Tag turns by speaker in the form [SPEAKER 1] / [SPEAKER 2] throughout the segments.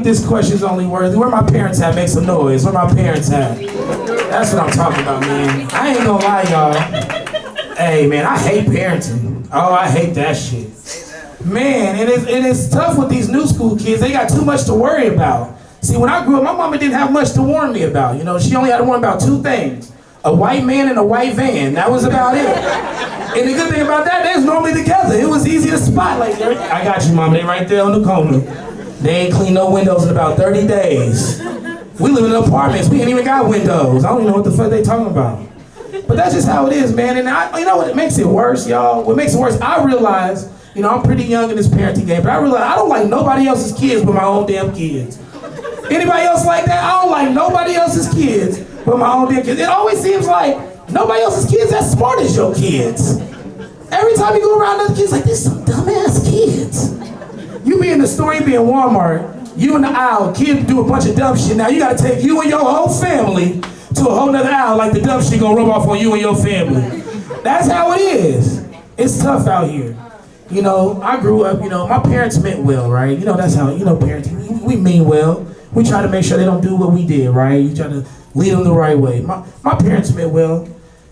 [SPEAKER 1] think this question's only worthy. Where my parents at? Make some noise. Where my parents at? That's what I'm talking about, man. I ain't gonna lie, y'all. Hey, man, I hate parenting. Oh, I hate that shit. Man, and it's tough with these new school kids. They got too much to worry about. See, when I grew up, my mama didn't have much to warn me about. You know, she only had to warn about two things. A white man and a white van. That was about it. And the good thing about that, they was normally together. It was easy to spot. Like, I got you, mama. They right there on the corner. They ain't cleaned no windows in about 30 days. We live in apartments. We ain't even got windows. I don't even know what the fuck they talking about. But that's just how it is, man. And you know what makes it worse, y'all? What makes it worse, I realize, you know, I'm pretty young in this parenting game, but I realize I don't like nobody else's kids but my own damn kids. Anybody else like that? I don't like nobody else's kids but my own damn kids. It always seems like nobody else's kids as smart as your kids. Every time you go around other kids, like, there's some dumbass kids. You be in the store, you be in Walmart, you in the aisle, kid do a bunch of dumb shit. Now you gotta take you and your whole family to a whole nother aisle like the dumb shit gonna rub off on you and your family. That's how it is. It's tough out here. You know, I grew up, you know, my parents meant well, right? You know, that's how, you know, parenting, we mean well. We try to make sure they don't do what we did, right? You try to lead them the right way. My parents meant well.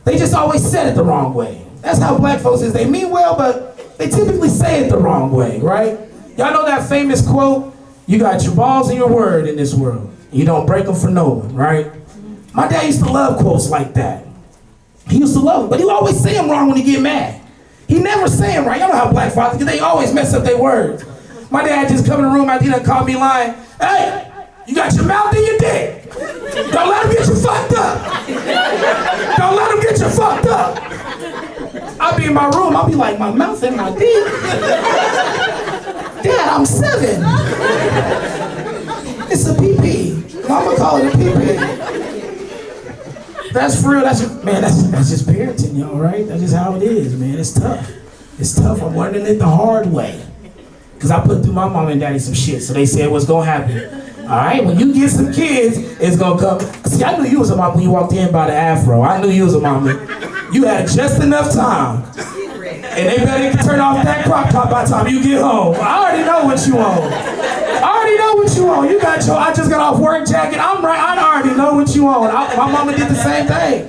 [SPEAKER 1] They just always said it the wrong way. That's how black folks is. They mean well, but they typically say it the wrong way, right? Y'all know that famous quote, you got your balls and your word in this world. You don't break them for no one, right? My dad used to love quotes like that. He used to love them, but he always say them wrong when he get mad. He never say them right. Y'all know how black fathers, because they always mess up their words. My dad just come in the room after he done caught me lying. Hey, you got your mouth in your dick. Don't let him get you fucked up. Don't let him get you fucked up. I'll be in my room, I'll be like, my mouth in my dick. Dad, I'm 7. It's a pee-pee. Mama call it a pee-pee. That's for real, that's just parenting, y'all, right? That's just how it is, man. It's tough. It's tough. I'm learning it the hard way. Because I put through my mom and daddy some shit, so they said what's gonna happen. All right, when you get some kids, it's gonna come. See, I knew you was a mom when you walked in by the afro. I knew you was a mama. You had just enough time. And they better turn off that crop top by the time you get home. I already know what you want. I already know what you want. You got your, I just got off work jacket. I'm right, I already know what you want. My mama did the same thing.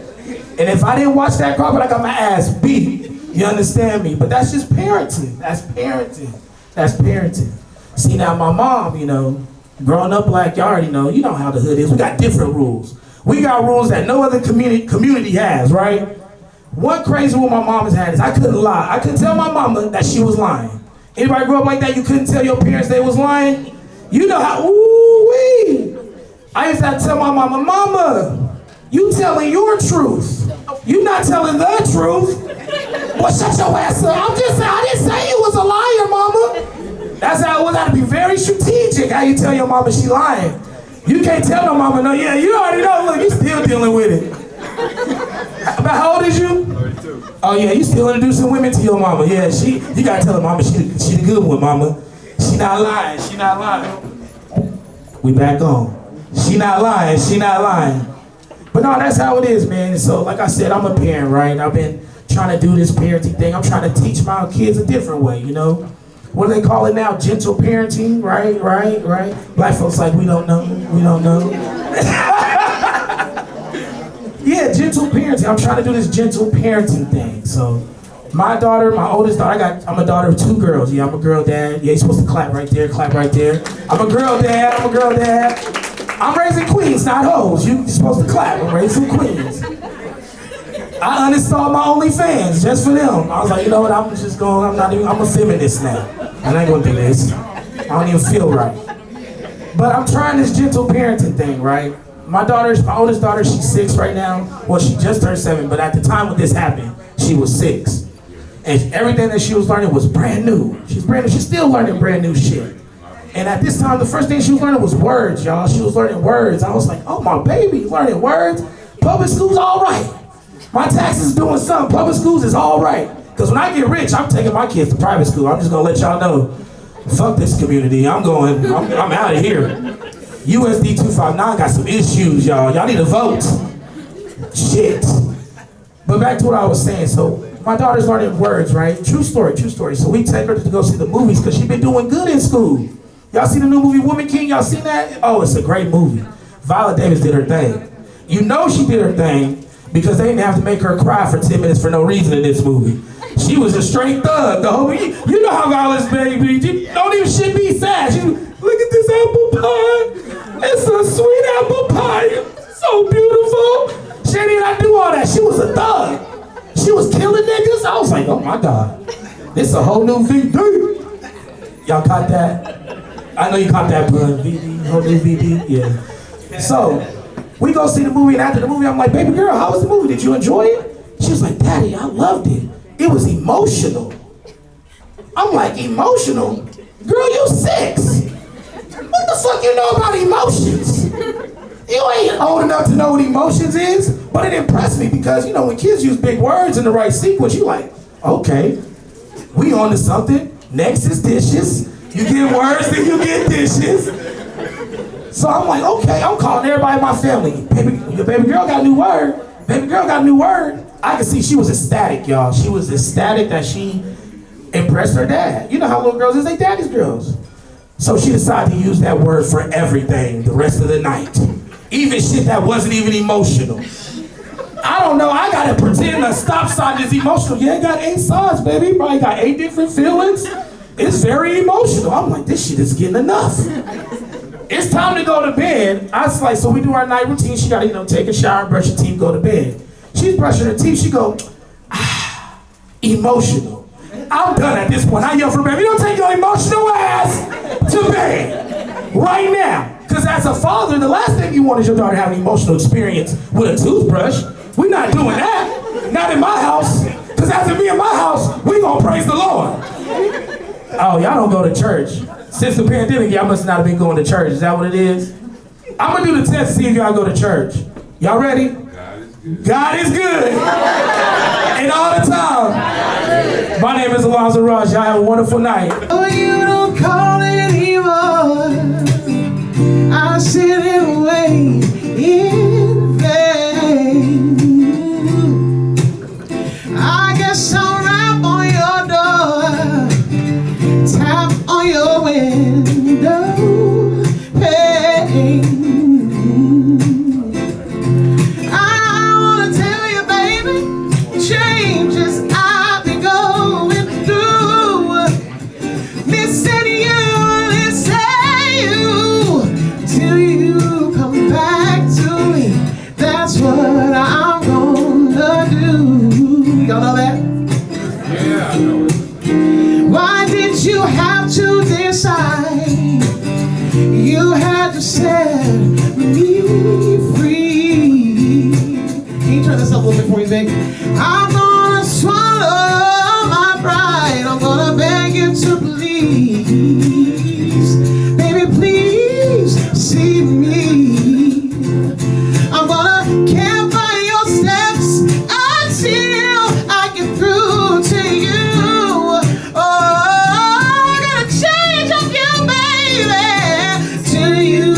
[SPEAKER 1] And if I didn't watch that carpet, I got my ass beat. You understand me? But that's just parenting. That's parenting. That's parenting. See, now my mom, you know, growing up black, you already know, you know how the hood is. We got different rules. We got rules that no other community has, right? One crazy rule my mom has had is I couldn't lie. I couldn't tell my mama that she was lying. Anybody grew up like that? You couldn't tell your parents they was lying? You know how, ooh-wee. I used to have to tell my mama, Mama, you telling your truth. You not telling the truth. Well, shut your ass up. I'm just saying, I didn't say you was a liar, Mama. That's how it was. I had to be very strategic how you tell your mama she lying. You can't tell no mama, no, yeah, you already know, look, you still dealing with it. About how old is you?
[SPEAKER 2] 32.
[SPEAKER 1] Oh yeah, you still introducing women to your mama. Yeah, you gotta tell her mama she the good one, mama. She not lying, she not lying. We back on. She not lying, she not lying. But no, that's how it is, man. So like I said, I'm a parent, right? I've been trying to do this parenting thing. I'm trying to teach my kids a different way, you know? What do they call it now? Gentle parenting, right? Black folks like, we don't know. Yeah, gentle parenting. I'm trying to do this gentle parenting thing. So my daughter, my oldest daughter, I'm a daughter of 2 girls. Yeah, I'm a girl dad. Yeah, you're supposed to clap right there, clap right there. I'm a girl dad, I'm raising queens, not hoes. You're supposed to clap. I'm raising queens. I uninstalled my OnlyFans just for them. I was like, you know what, I'm a feminist now. I ain't gonna do this. I don't even feel right. But I'm trying this gentle parenting thing, right? My oldest daughter, she's 6 right now. Well, she just turned 7, but at the time when this happened, she was 6. And everything that she was learning was brand new. She's brand new, she's still learning brand new shit. And at this time, the first thing she was learning was words, y'all. She was learning words. I was like, oh, my baby, learning words? Public school's all right. My taxes doing something. Public schools is all right. Because when I get rich, I'm taking my kids to private school. I'm just going to let y'all know. Fuck this community. I'm out of here. USD 259 got some issues, y'all. Y'all need to vote. Shit. But back to what I was saying. So my daughter's learning words, right? True story. So we take her to go see the movies because she's been doing good in school. Y'all seen the new movie Woman King? Y'all seen that? Oh, it's a great movie. Viola Davis did her thing. You know she did her thing because they didn't have to make her cry for 10 minutes for no reason in this movie. She was a straight thug. The whole movie. You know how Viola's baby. Don't even shit be sad. She, look at this apple pie. It's a sweet apple pie. It's so beautiful. She didn't have to do all that. She was a thug. She was killing niggas. I was like, oh my God. This is a whole new VD. Y'all caught that? I know you caught that pun. VD, whole new VD. Yeah. So, we go see the movie, and after the movie, I'm like, baby girl, how was the movie? Did you enjoy it? She was like, Daddy, I loved it. It was emotional. I'm like, emotional? Girl, you 6. What the fuck you know about emotions? You ain't old enough to know what emotions is, but it impressed me because, you know, when kids use big words in the right sequence, you like, okay, we on to something. Next is dishes. You get words, then you get dishes. So I'm like, okay, I'm calling everybody in my family. Your baby girl got a new word. Baby girl got a new word. I could see she was ecstatic, y'all. She was ecstatic that she impressed her dad. You know how little girls is, they daddy's girls. So she decided to use that word for everything the rest of the night. Even shit that wasn't even emotional. I don't know, I gotta pretend a stop sign is emotional. Yeah, it got 8 sides, baby. Probably got 8 different feelings. It's very emotional. I'm like, this shit is getting enough. It's time to go to bed. I was like, so we do our night routine. She gotta, you know, take a shower, brush her teeth, go to bed. She's brushing her teeth. She go, emotional. I'm done at this point. I yell for baby, you don't take your emotional ass to bed right now. Because as a father, the last thing you want is your daughter to have an emotional experience with a toothbrush. We're not doing that. Not in my house. Because after me in my house, we gonna praise the Lord. Oh, y'all don't go to church. Since the pandemic, y'all must not have been going to church. Is that what it is? I'm gonna do the test to see if y'all go to church. Y'all ready? God is good. And all the time. My name is Alonzo Ross. Y'all have a wonderful night.
[SPEAKER 2] Oh, you don't call it evil. I sit and wait in vain. I guess I'll rap on your door, tap on your window pane. I wanna tell you, baby, changes I've been going through. Missing you, missing you, till you come back to me. That's what I'm gonna do. Y'all know that?
[SPEAKER 3] Yeah, I know it.
[SPEAKER 2] Why did you have to decide? You had to set me free. Can you turn this up a little bit for me, baby? I'm gonna swallow my pride. I'm gonna beg you to please, baby, please see me. I'm gonna camp by your steps until I get through to you. Oh, I'm gonna change up you, baby, till you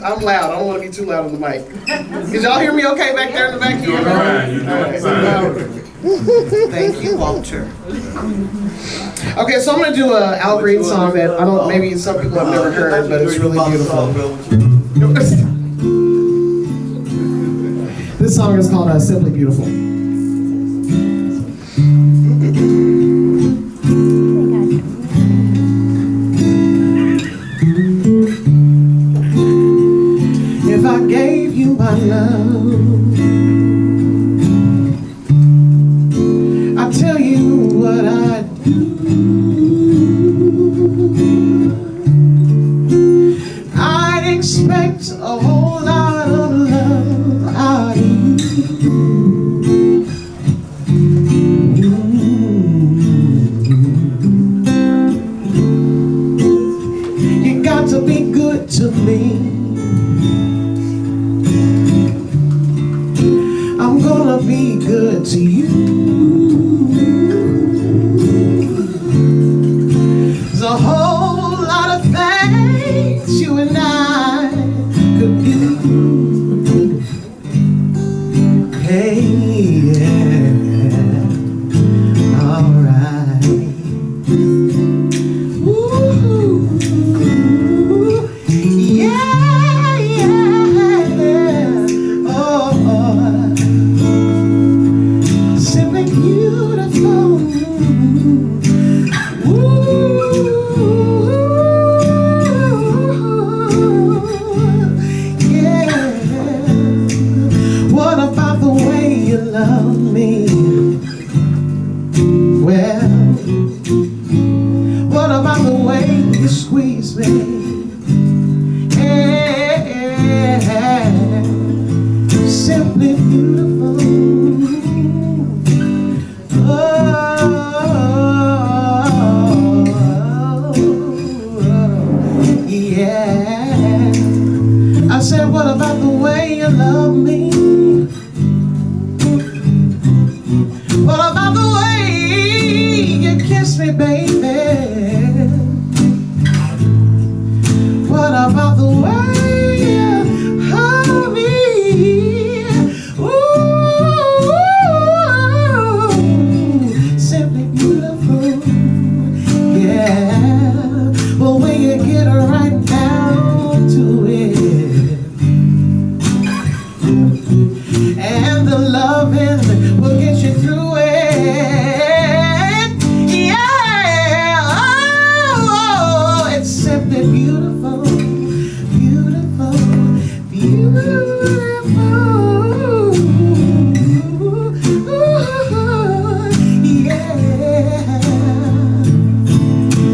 [SPEAKER 2] I'm loud. I don't want to be too loud on the mic. Did y'all hear me okay back there in the back here?
[SPEAKER 3] You're fine. You're fine.
[SPEAKER 2] Thank you, Walter. Okay, so I'm gonna do a Al Green song that I don't. Maybe some people have never heard, but it's really beautiful. This song is called "Simply Beautiful." If I gave you my love, I'll tell you what I'd do. I'd expect a whole lot of love out of you. You got to be good to me. I'm gonna be good to you. There's a whole lot of things you and I could do. Hey, yeah, alright. Ooh, yeah, yeah. Oh, simply beautiful. What about the way you love me? Well, what about the way you squeeze me? Yeah, simply beautiful. Oh, yeah. I said, what about the way you love me? What about the way you kiss me, baby? What about the way you hug me? Ooh, simply beautiful. Yeah, well, when you get right down to it, and the loving will get you through it. Yeah, oh, it's simply beautiful, beautiful, beautiful. Ooh, yeah,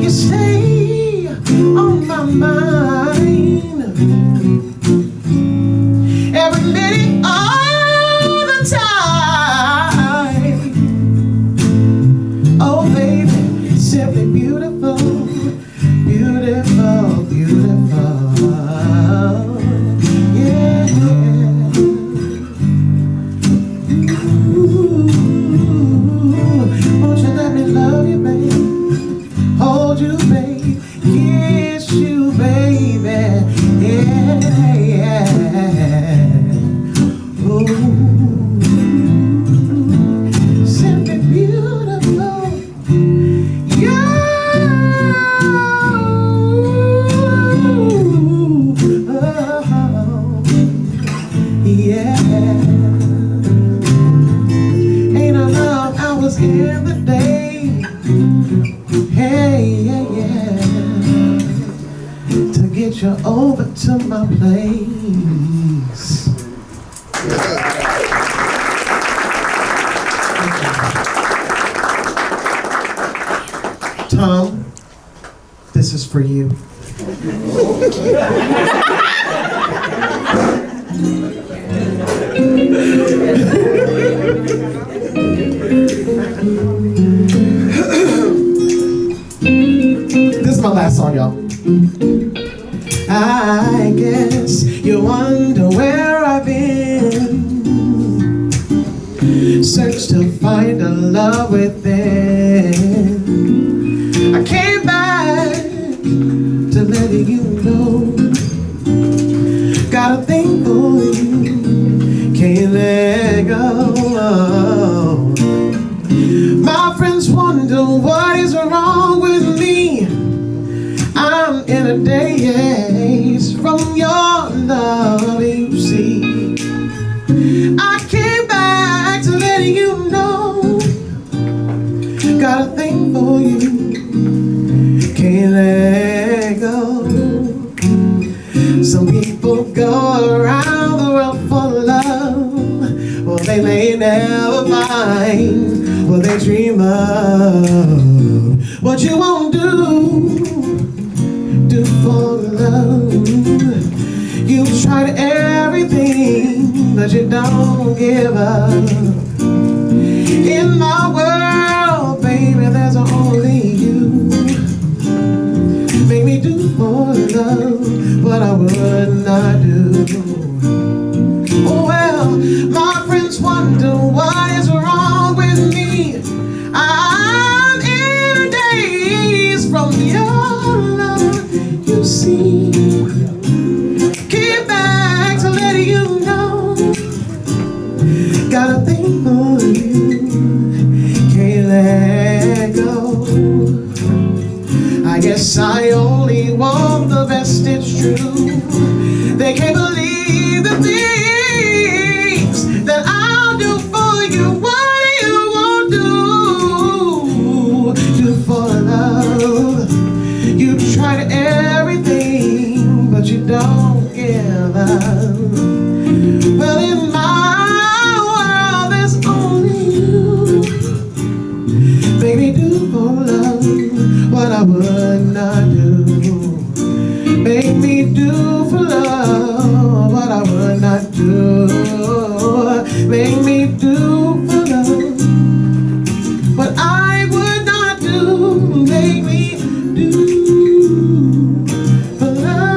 [SPEAKER 2] you stay on my mind every minute of the time. Oh baby, simply beautiful, beautiful, beautiful. Yeah. Ooh, won't you let me love you, baby? Hold you, baby, kiss you, baby. Yeah, yeah. Ooh, simply beautiful. Yeah. Oh, yeah. Ain't enough hours in the day. Hey, yeah, yeah, to get you over to my place. Tom, this is for you. This is my last song, y'all. I guess you wonder where I've been. Search to find a love within. I came back to let you know go. My friends wonder what is wrong with me. I'm in a daze from your love, you see. I came back to let you know, got a thing for you, can't let go. Some people go around the world for love, well they may never find what they dream of. What you won't do for love. You tried everything, but you don't give up. In my world, baby, there's only you. Make me do for love what I would not do. Oh well, my friends wonder what is wrong with me. I'm in a daze from your love, you see. Came back to let you know, got a thing for you, can't let go. I guess I only want the best, it's true. They can't believe the things that I'll do for you. What you won't do for love. You tried everything, but you don't give up. Well, in my world, there's only you. Baby, do for love what I would not do. Make me do for love what I would not do. Make me do for love what I would not do. Make me do for love.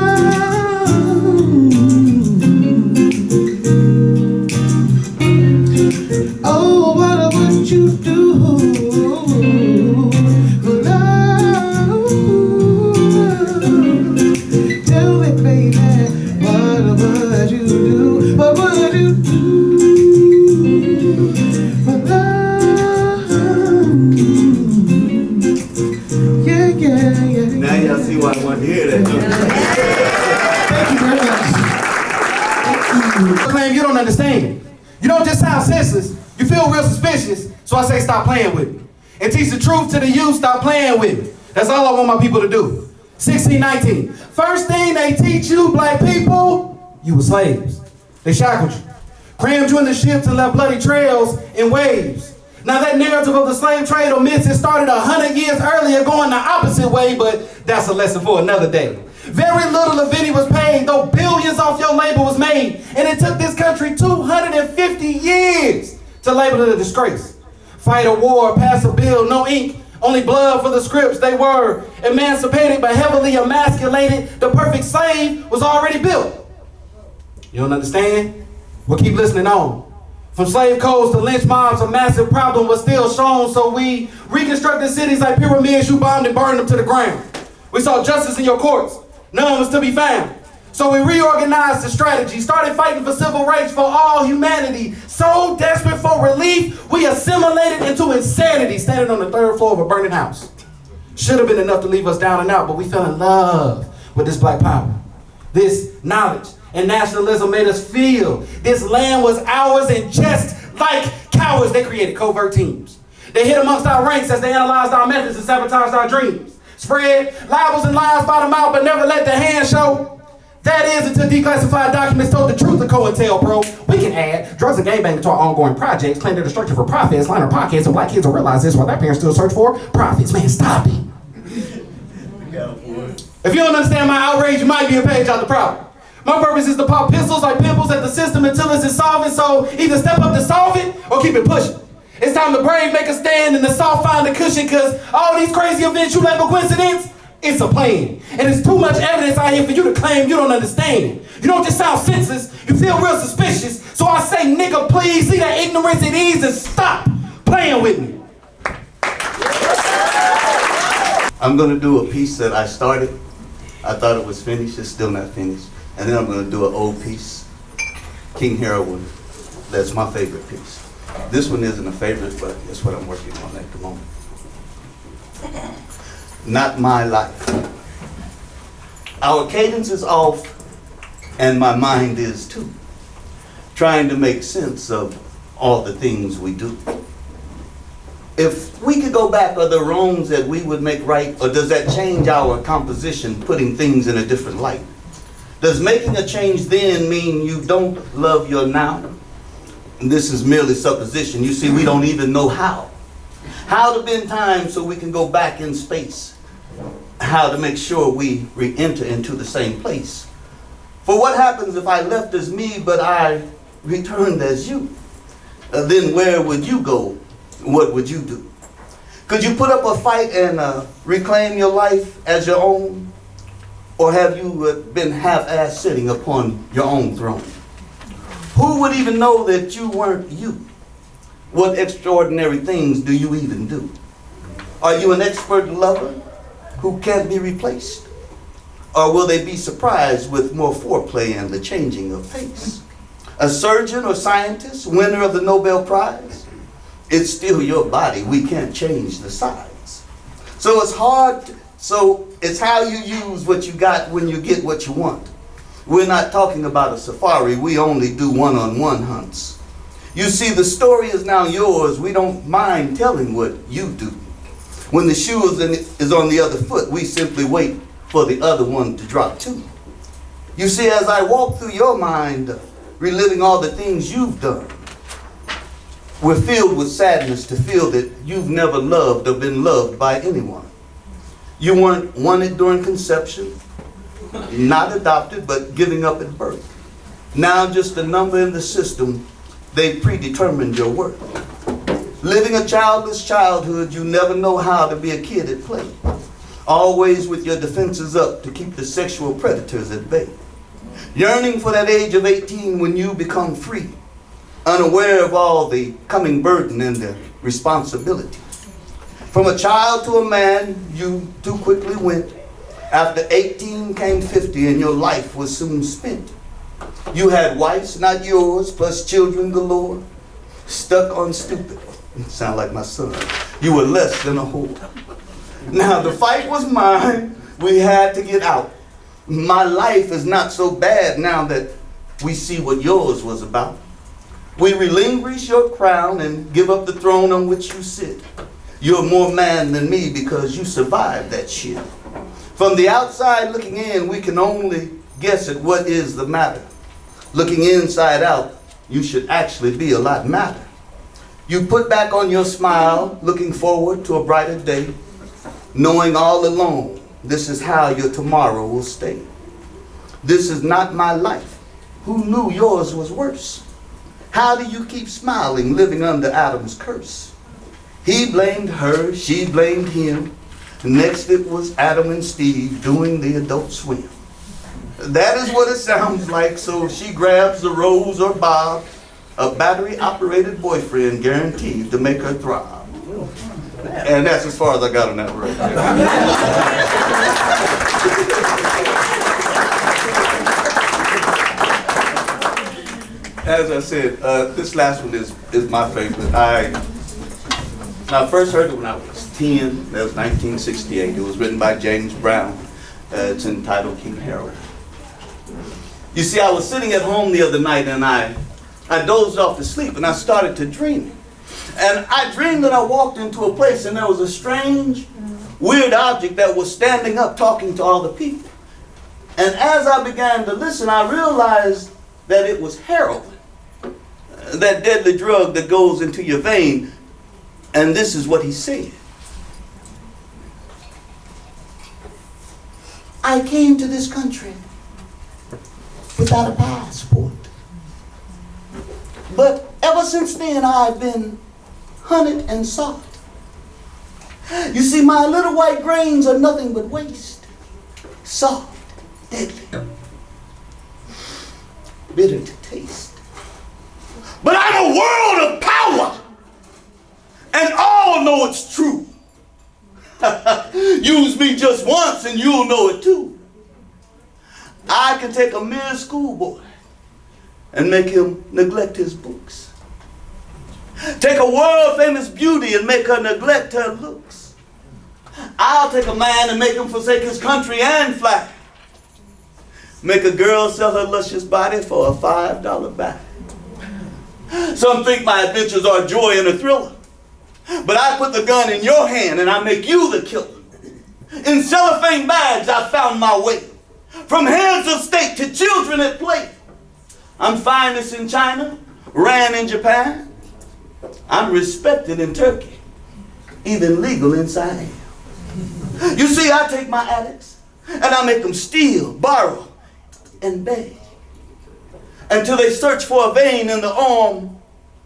[SPEAKER 2] Oh, what would you do for love? Tell me, baby, what would you do? What would you do for love? Yeah, yeah, yeah.
[SPEAKER 4] Now y'all see why I want to hear that, don't
[SPEAKER 2] Thank you very much.
[SPEAKER 5] Claim you don't understand. You don't just sound senseless. You feel real suspicious. So I say stop playing with me. And teach the truth to the youth, stop playing with me. That's all I want my people to do. 1619. First thing they teach you, black people, you were slaves. They shackled you, crammed you in the ships and left bloody trails in waves. Now that narrative of the slave trade omits it started 100 years earlier going the opposite way, but that's a lesson for another day. Very little of any was paid, though billions off your labor was made. And it took this country 250 years to label it a disgrace. Fight a war, pass a bill, no ink, only blood for the scripts. They were emancipated but heavily emasculated. The perfect slave was already built. You don't understand? Well, keep listening on. From slave codes to lynch mobs, a massive problem was still shown, so we reconstructed cities like pyramids. You bombed and burned them to the ground. We saw justice in your courts. None was to be found. So we reorganized the strategy, started fighting for civil rights for all humanity. So desperate for relief, we assimilated into insanity, standing on the third floor of a burning house. Should have been enough to leave us down and out, but we fell in love with this black power. This knowledge and nationalism made us feel this land was ours, and just like cowards, they created covert teams. They hid amongst our ranks as they analyzed our methods and sabotaged our dreams. Spread libels and lies by the mouth, but never let the hand show. That is until declassified documents told the truth of COINTELPRO. We can add drugs and gangbanging to our ongoing projects, claim their destruction for profits, line our pockets, and black kids will realize this while their parents still search for profits. Man, stop it. If you don't understand my outrage, you might be a page out the problem. My purpose is to pop pistols like pimples at the system until it's insolvent, so either step up to solve it or keep it pushing. It's time the brave make a stand and the soft find a cushion, cause all these crazy events you label coincidence, it's a plan. And it's too much evidence out here for you to claim you don't understand. You don't just sound senseless, you feel real suspicious. So I say, nigga, please see that ignorance at ease and stop playing with me.
[SPEAKER 4] I'm gonna do a piece that I started. I thought it was finished, it's still not finished. And then I'm gonna do an old piece, King Herod. that's my favorite piece. This one isn't a favorite, but it's what I'm working on at the moment. Not my life. Our cadence is off, and my mind is too, trying to make sense of all the things we do. If we could go back, are there wrongs that we would make right, or does that change our composition, putting things in a different light? Does making a change then mean you don't love your now? And this is merely supposition. You see, we don't even know how. How to bend time so we can go back in space. How to make sure we re-enter into the same place. For what happens if I left as me, but I returned as you? Then where would you go? What would you do? Could you put up a fight and reclaim your life as your own? Or have you been half-assed sitting upon your own throne? Who would even know that you weren't you? What extraordinary things do you even do? Are you an expert lover who can't be replaced? Or will they be surprised with more foreplay and the changing of pace? A surgeon or scientist, winner of the Nobel Prize? It's still your body. We can't change the size. So it's hard. So it's how you use what you got when you get what you want. We're not talking about a safari. We only do one-on-one hunts. You see, the story is now yours. We don't mind telling what you do. When the shoe is on the other foot, we simply wait for the other one to drop too. You see, as I walk through your mind, reliving all the things you've done, we're filled with sadness to feel that you've never loved or been loved by anyone. You weren't wanted during conception, not adopted, but giving up at birth. Now just a number in the system, they predetermined your worth. Living a childless childhood, you never know how to be a kid at play. Always with your defenses up to keep the sexual predators at bay. Yearning for that age of 18 when you become free, unaware of all the coming burden and the responsibility. From a child to a man, you too quickly went. After 18 came 50 and your life was soon spent. You had wives, not yours, plus children galore. Stuck on stupid. Sound like my son. You were less than a whore. Now the fight was mine. We had to get out. My life is not so bad now that we see what yours was about. We relinquish your crown and give up the throne on which you sit. You're more man than me because you survived that shit. From the outside looking in, we can only guess at what is the matter. Looking inside out, you should actually be a lot madder. You put back on your smile, looking forward to a brighter day, knowing all along this is how your tomorrow will stay. This is not my life. Who knew yours was worse? How do you keep smiling, living under Adam's curse? He blamed her, she blamed him. Next it was Adam and Steve doing the Adult Swim. That is what it sounds like, so she grabs the Rose or Bob, a battery-operated boyfriend guaranteed to make her thrive. And that's as far as I got on that road. As I said, this last one is my favorite. I first heard it when I was 10. That was 1968. It was written by James Brown. It's entitled King Harold. You see, I was sitting at home the other night and I dozed off to sleep and I started to dream. And I dreamed that I walked into a place and there was a strange, weird object that was standing up talking to all the people. And as I began to listen, I realized that it was heroin, that deadly drug that goes into your vein. And this is what he said. I came to this country without a passport. But ever since then, I've been hunted and sought. You see, my little white grains are nothing but waste. Soft, deadly, bitter to taste. But I'm a world of power, and all know it's true. Use me just once and you'll know it too. I can take a mere schoolboy and make him neglect his books. Take a world-famous beauty and make her neglect her looks. I'll take a man and make him forsake his country and flag. Make a girl sell her luscious body for a $5 bag. Some think my adventures are a joy and a thriller, but I put the gun in your hand and I make you the killer. In cellophane bags I found my way, from heads of state to children at play. I'm finest in China, ran in Japan. I'm respected in Turkey, even legal inside. You see, I take my addicts and I make them steal, borrow, and beg, until they search for a vein in the arm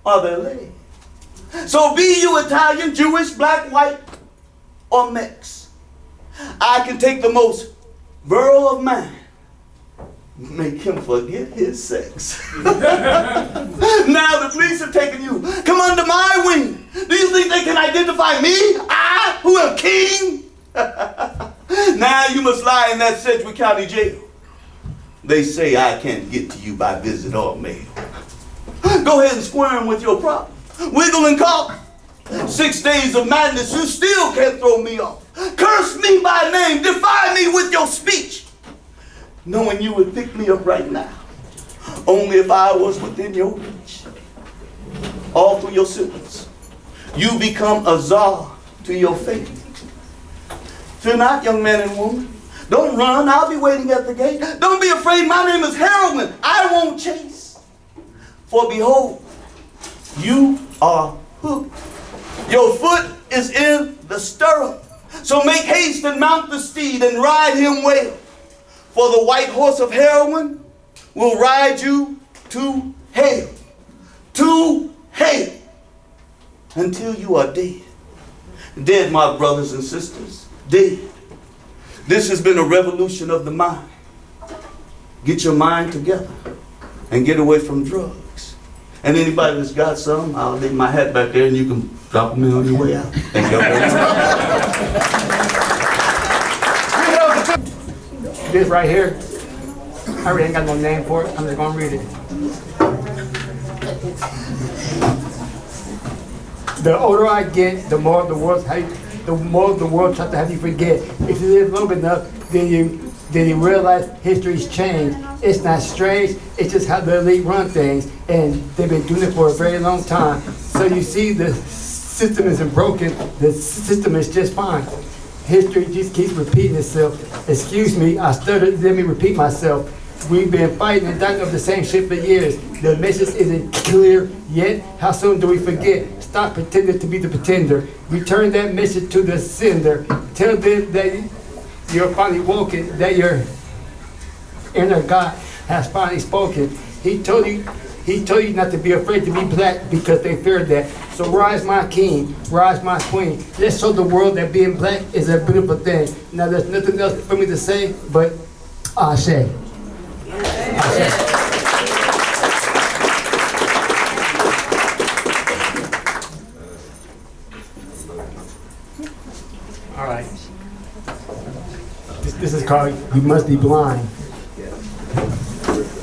[SPEAKER 4] or their leg. So be you Italian, Jewish, black, white, or Mex, I can take the most virile of man, make him forget his sex. Now the police have taken you. Come under my wing. Do you think they can identify me? I, who am king? Now you must lie in that Sedgwick County jail. They say I can't get to you by visit or mail. Go ahead and squirm with your problem. Wiggle and cough. 6 days of madness, you still can't throw me off. Curse me by name, defy me with your speech, knowing you would pick me up right now, only if I was within your reach. All through your sentence, you become a czar to your fate. Fear not, young man and woman. Don't run, I'll be waiting at the gate. Don't be afraid, my name is Heroin. I won't chase. For behold, you are hooked. Your foot is in the stirrup. So make haste and mount the steed and ride him well. For the white horse of Heroin will ride you to hell. To hell. Until you are dead. Dead, my brothers and sisters. Dead. This has been a revolution of the mind. Get your mind together and get away from drugs. And anybody that's got some, I'll leave my hat back there and you can drop them in on your way out. Thank you very much.
[SPEAKER 6] This right here, I really ain't got no name for it. I'm just gonna read it. The older I get, the more the world tries to have you forget. If you live long enough, then you realize history's changed. It's not strange, it's just how the elite run things, and they've been doing it for a very long time. So you see, the system isn't broken, the system is just fine. History just keeps repeating itself. Excuse me, I stuttered, let me repeat myself. We've been fighting and dying over the same shit for years. The message isn't clear yet. How soon do we forget? Stop pretending to be the pretender. Return that message to the sender. Tell them that you're finally woken, that your inner God has finally spoken. He told you not to be afraid to be black because they feared that. So rise my king, rise my queen. Let's show the world that being black is a beautiful thing. Now there's nothing else for me to say, but Ashe. All right. This is called You Must Be Blind.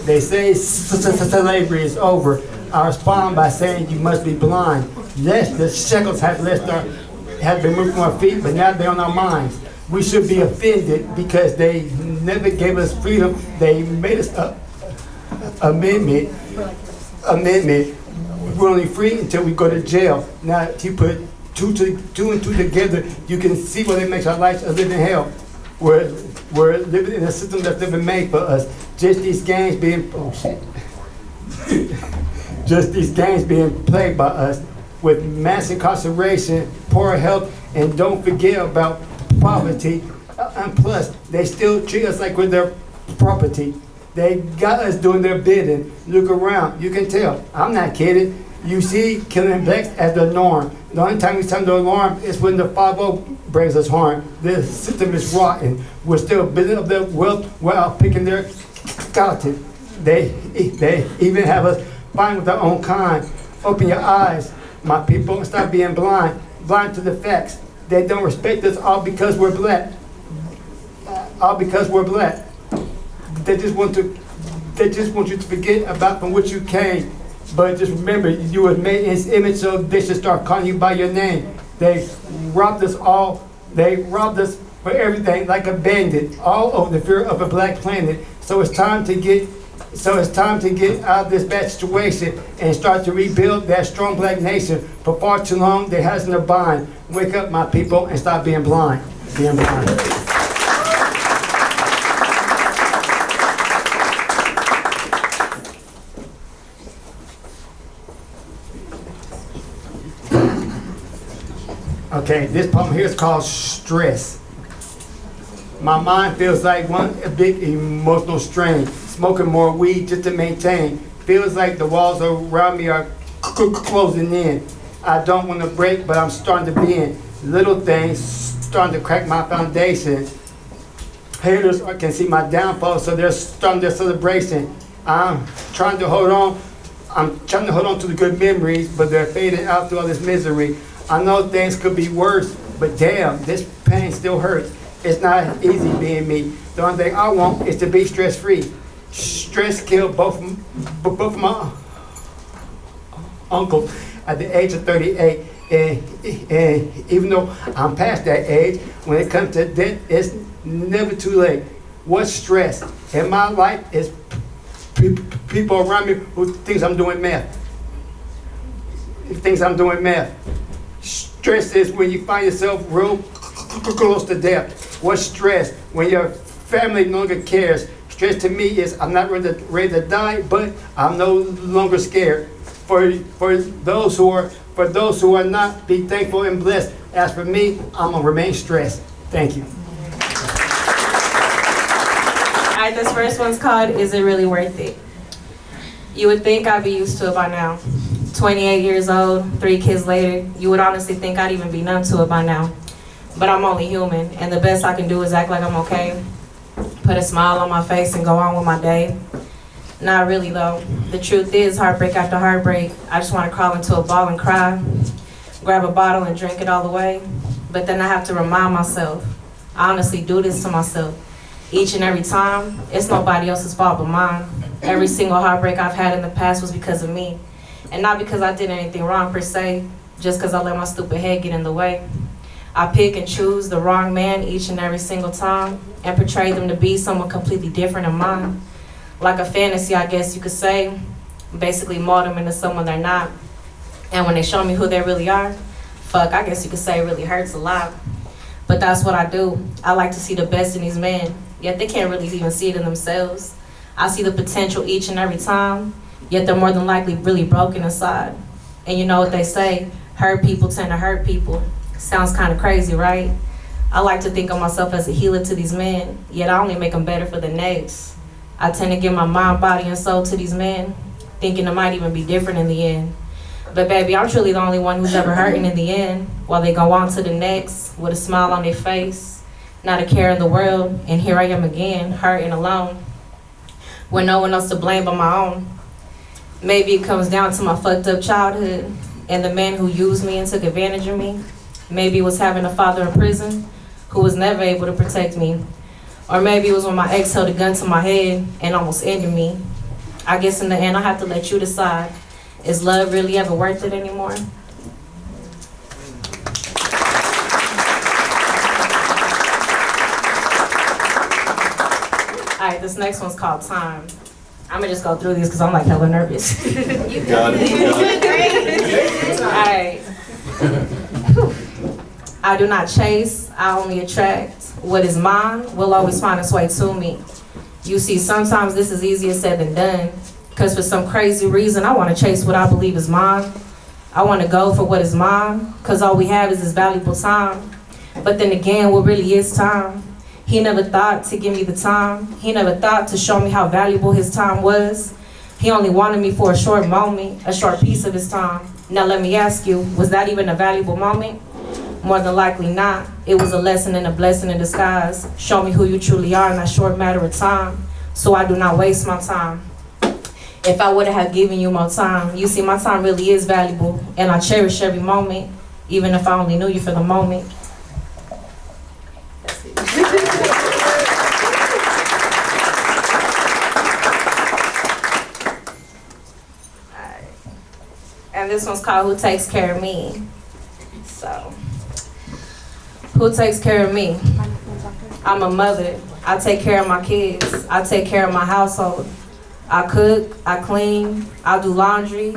[SPEAKER 6] They say slavery is over. I respond by saying you must be blind. Yes, the shackles have been removed from our feet, but now they're on our minds. We should be offended because they never gave us freedom. They made us amendment. We're only free until we go to jail. Now, if you put two and two together, you can see what it makes our lives a living hell. We're living in a system that's never made for us. Just these gangs being just these gangs being plagued by us with mass incarceration, poor health, and don't forget about poverty. And plus, they still treat us like we're their property. They got us doing their bidding. Look around, you can tell. I'm not kidding. You see killing blacks as the norm. The only time we sound the alarm is when the 5-0 brings us harm. The system is rotten. We're still building up their wealth while picking their skeleton. They even have us fighting with our own kind. Open your eyes, my people, and stop being blind to the facts. They don't respect us all because we're black. All because we're black. They just want to they just want you to forget about from which you came. But just remember, you were made in His image, so they should start calling you by your name. They robbed us all. They robbed us for everything like a bandit, all over the fear of a black planet. So it's time to get out of this bad situation and start to rebuild that strong black nation. For far too long, there hasn't a bind. Wake up, my people, and stop being blind. Being blind. Okay, this poem here is called Stress. My mind feels like a big emotional strain. Smoking more weed just to maintain. Feels like the walls around me are closing in. I don't want to break, but I'm starting to bend. Little things starting to crack my foundation. Haters can see my downfall, so they're starting their celebration. I'm trying to hold on to the good memories, but they're fading out through all this misery. I know things could be worse, but damn, this pain still hurts. It's not easy being me. The only thing I want is to be stress-free. Stress killed both of my uncles at the age of 38. And even though I'm past that age, when it comes to death, it's never too late. What's stress? In my life is people around me who thinks I'm doing math. Stress is when you find yourself real close to death. What's stress? When your family no longer cares. Stress to me is I'm not ready to die, but I'm no longer scared. For those who are not, be thankful and blessed. As for me, I'm gonna remain stressed. Thank you.
[SPEAKER 7] All right, this first one's called "Is It Really Worth It?" You would think I'd be used to it by now. 28 years old, 3 kids later, you would honestly think I'd even be numb to it by now. But I'm only human, and the best I can do is act like I'm okay, put a smile on my face and go on with my day. Not really though. The truth is, heartbreak after heartbreak, I just want to crawl into a ball and cry, grab a bottle and drink it all the way. But then I have to remind myself, I honestly do this to myself. Each and every time, it's nobody else's fault but mine. Every single heartbreak I've had in the past was because of me. And not because I did anything wrong per se, just because I let my stupid head get in the way. I pick and choose the wrong man each and every single time and portray them to be someone completely different than mine. Like a fantasy, I guess you could say. Basically mold them into someone they're not. And when they show me who they really are, fuck, I guess you could say it really hurts a lot. But that's what I do. I like to see the best in these men, yet they can't really even see it in themselves. I see the potential each and every time, yet they're more than likely really broken inside. And you know what they say, hurt people tend to hurt people. Sounds kind of crazy, right? I like to think of myself as a healer to these men, yet I only make them better for the next. I tend to give my mind, body, and soul to these men, thinking it might even be different in the end. But baby, I'm truly the only one who's ever hurting in the end, while they go on to the next with a smile on their face, not a care in the world, and here I am again, hurting alone, with no one else to blame but my own. Maybe it comes down to my fucked up childhood, and the man who used me and took advantage of me. Maybe it was having a father in prison who was never able to protect me. Or maybe it was when my ex held a gun to my head and almost ended me. I guess in the end, I have to let you decide. Is love really ever worth it anymore? All right, this next one's called Time. I'm gonna just go through these because I'm like hella nervous.
[SPEAKER 4] You got it.
[SPEAKER 7] All right. I do not chase, I only attract. What is mine will always find its way to me. You see, sometimes this is easier said than done, because for some crazy reason, I want to chase what I believe is mine. I want to go for what is mine, because all we have is this valuable time. But then again, what really is time? He never thought to give me the time. He never thought to show me how valuable his time was. He only wanted me for a short moment, a short piece of his time. Now let me ask you, was that even a valuable moment? More than likely not. It was a lesson and a blessing in disguise. Show me who you truly are in that short matter of time, so I do not waste my time. If I would have given you more time, you see, my time really is valuable, and I cherish every moment, even if I only knew you for the moment. That's it. And this one's called Who Takes Care of Me. So, who takes care of me? I'm a mother. I take care of my kids. I take care of my household. I cook, I clean, I do laundry.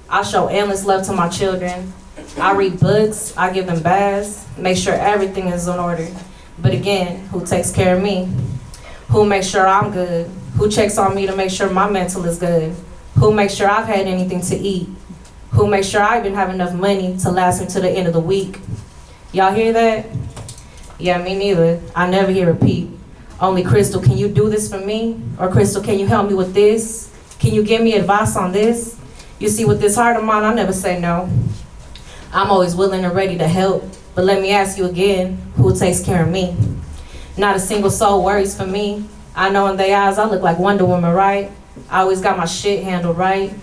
[SPEAKER 7] I show endless love to my children. I read books, I give them baths, make sure everything is in order. But again, who takes care of me? Who makes sure I'm good? Who checks on me to make sure my mental is good? Who makes sure I've had anything to eat? Who makes sure I even have enough money to last me to the end of the week? Y'all hear that? Yeah, me neither. I never hear repeat. Only Crystal, can you do this for me? Or Crystal, can you help me with this? Can you give me advice on this? You see, with this heart of mine, I never say no. I'm always willing and ready to help. But let me ask you again, who takes care of me? Not a single soul worries for me. I know in their eyes I look like Wonder Woman, right? I always got my shit handled right.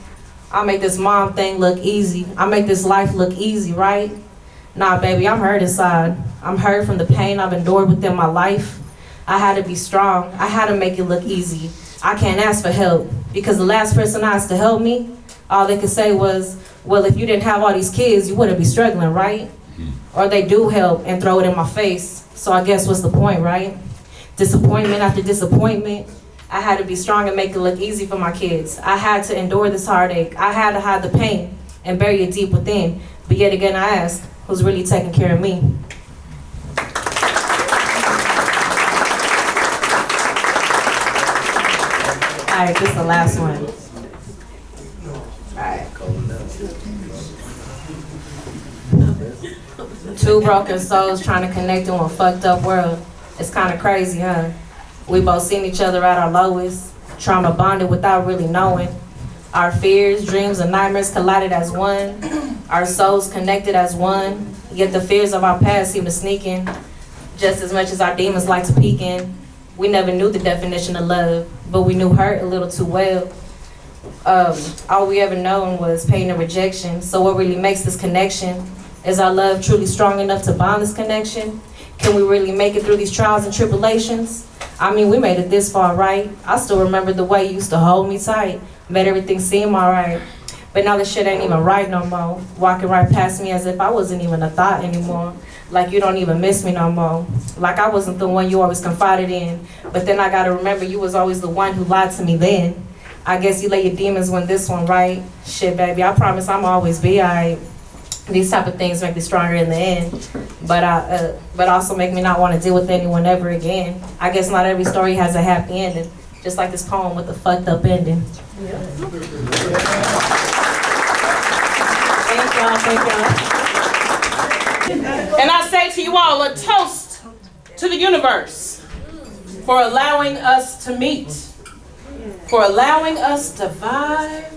[SPEAKER 7] I make this mom thing look easy. I make this life look easy, right? Nah, baby, I'm hurt inside. I'm hurt from the pain I've endured within my life. I had to be strong. I had to make it look easy. I can't ask for help because the last person asked to help me, all they could say was, well, if you didn't have all these kids, you wouldn't be struggling, right? Or they do help and throw it in my face. So I guess what's the point, right? Disappointment after disappointment. I had to be strong and make it look easy for my kids. I had to endure this heartache. I had to hide the pain and bury it deep within. But yet again, I ask, who's really taking care of me? All right, this is the last one. All right. Two broken souls trying to connect in a fucked up world. It's kind of crazy, huh? We both seen each other at our lowest, trauma bonded without really knowing. Our fears, dreams, and nightmares collided as one. Our souls connected as one. Yet the fears of our past seem to sneak in just as much as our demons like to peek in. We never knew the definition of love, but we knew hurt a little too well. All we ever known was pain and rejection. So what really makes this connection? Is our love truly strong enough to bond this connection? Can we really make it through these trials and tribulations? I mean, we made it this far, right? I still remember the way you used to hold me tight, made everything seem alright. But now the shit ain't even right no more. Walking right past me as if I wasn't even a thought anymore. Like you don't even miss me no more. Like I wasn't the one you always confided in. But then I gotta remember you was always the one who lied to me then. I guess you let your demons win this one, right? Shit, baby, I promise I'ma always be alright. These type of things make me stronger in the end, but also make me not want to deal with anyone ever again. I guess not every story has a happy ending, just like this poem with a fucked up ending. Yeah. Thank y'all.
[SPEAKER 8] And I say to you all, a toast to the universe for allowing us to meet, for allowing us to vibe,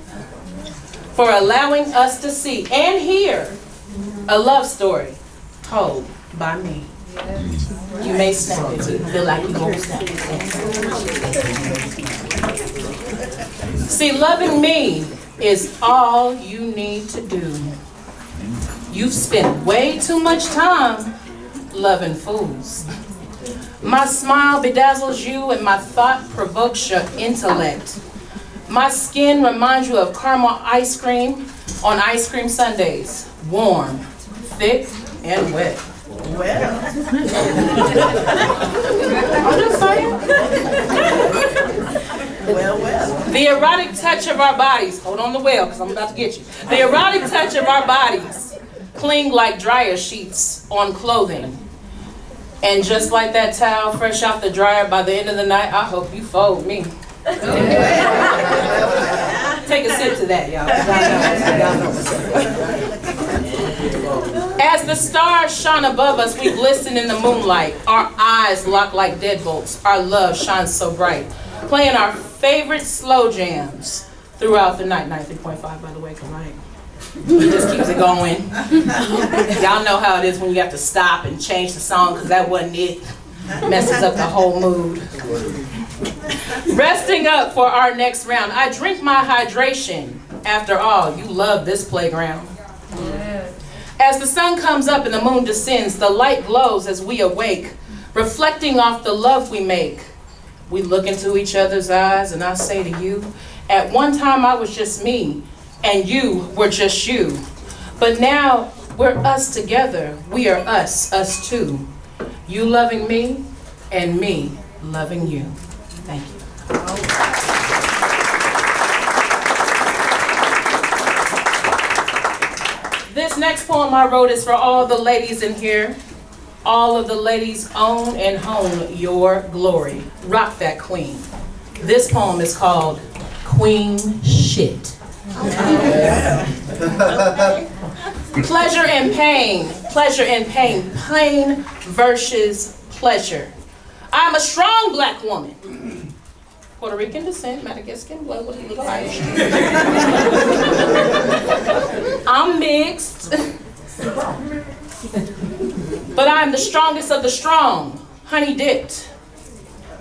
[SPEAKER 8] for allowing us to see and hear a love story told by me. You may snap it too. Feel like you won't snap it. See, loving me is all you need to do. You've spent way too much time loving fools. My smile bedazzles you and my thought provokes your intellect. My skin reminds you of caramel ice cream on ice cream sundaes. Warm, thick, and wet. Well. I'm just saying. Well. The erotic touch of our bodies, hold on the well, because I'm about to get you. The erotic touch of our bodies cling like dryer sheets on clothing. And just like that towel fresh out the dryer, by the end of the night, I hope you fold me. Take a sip to that, y'all. As the stars shine above us, we glisten in the moonlight. Our eyes lock like deadbolts. Our love shines so bright. Playing our favorite slow jams throughout the night. 93.5, by the way, tonight. It just keeps it going. Y'all know how it is when you have to stop and change the song because that wasn't it. Messes up the whole mood. Resting up for our next round. I drink my hydration. After all, you love this playground. As the sun comes up and the moon descends, the light glows as we awake, reflecting off the love we make. We look into each other's eyes and I say to you, at one time I was just me, and you were just you. But now we're us together. We are us two. You loving me and me loving you. Thank you. This next poem I wrote is for all the ladies in here. All of the ladies own and hone your glory. Rock that queen. This poem is called Queen Shit. Pleasure and pain, pain versus pleasure. I'm a strong black woman. Puerto Rican descent, Madagascan blood with a little Irish. I'm mixed. But I'm the strongest of the strong, honey dipped.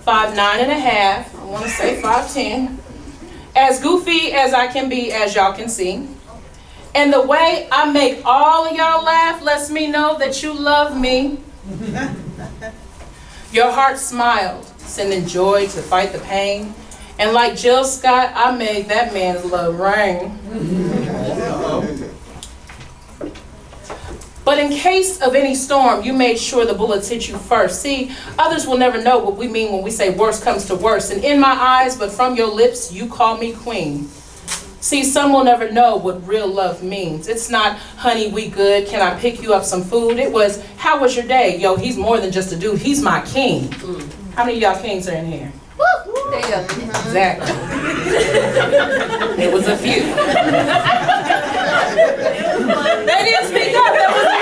[SPEAKER 8] 5'9½", I want to say 5'10". As goofy as I can be, as y'all can see. And the way I make all of y'all laugh lets me know that you love me. Your heart smiled, sending joy to fight the pain. And like Jill Scott, I made that man's love rain. But in case of any storm, you made sure the bullets hit you first. See, others will never know what we mean when we say worst comes to worst. And in my eyes, but from your lips, you call me queen. See, some will never know what real love means. It's not, honey, we good, can I pick you up some food? It was, how was your day? Yo, he's more than just a dude, he's my king. How many of y'all kings are in here? Exactly. It was a few. They didn't speak up, that was a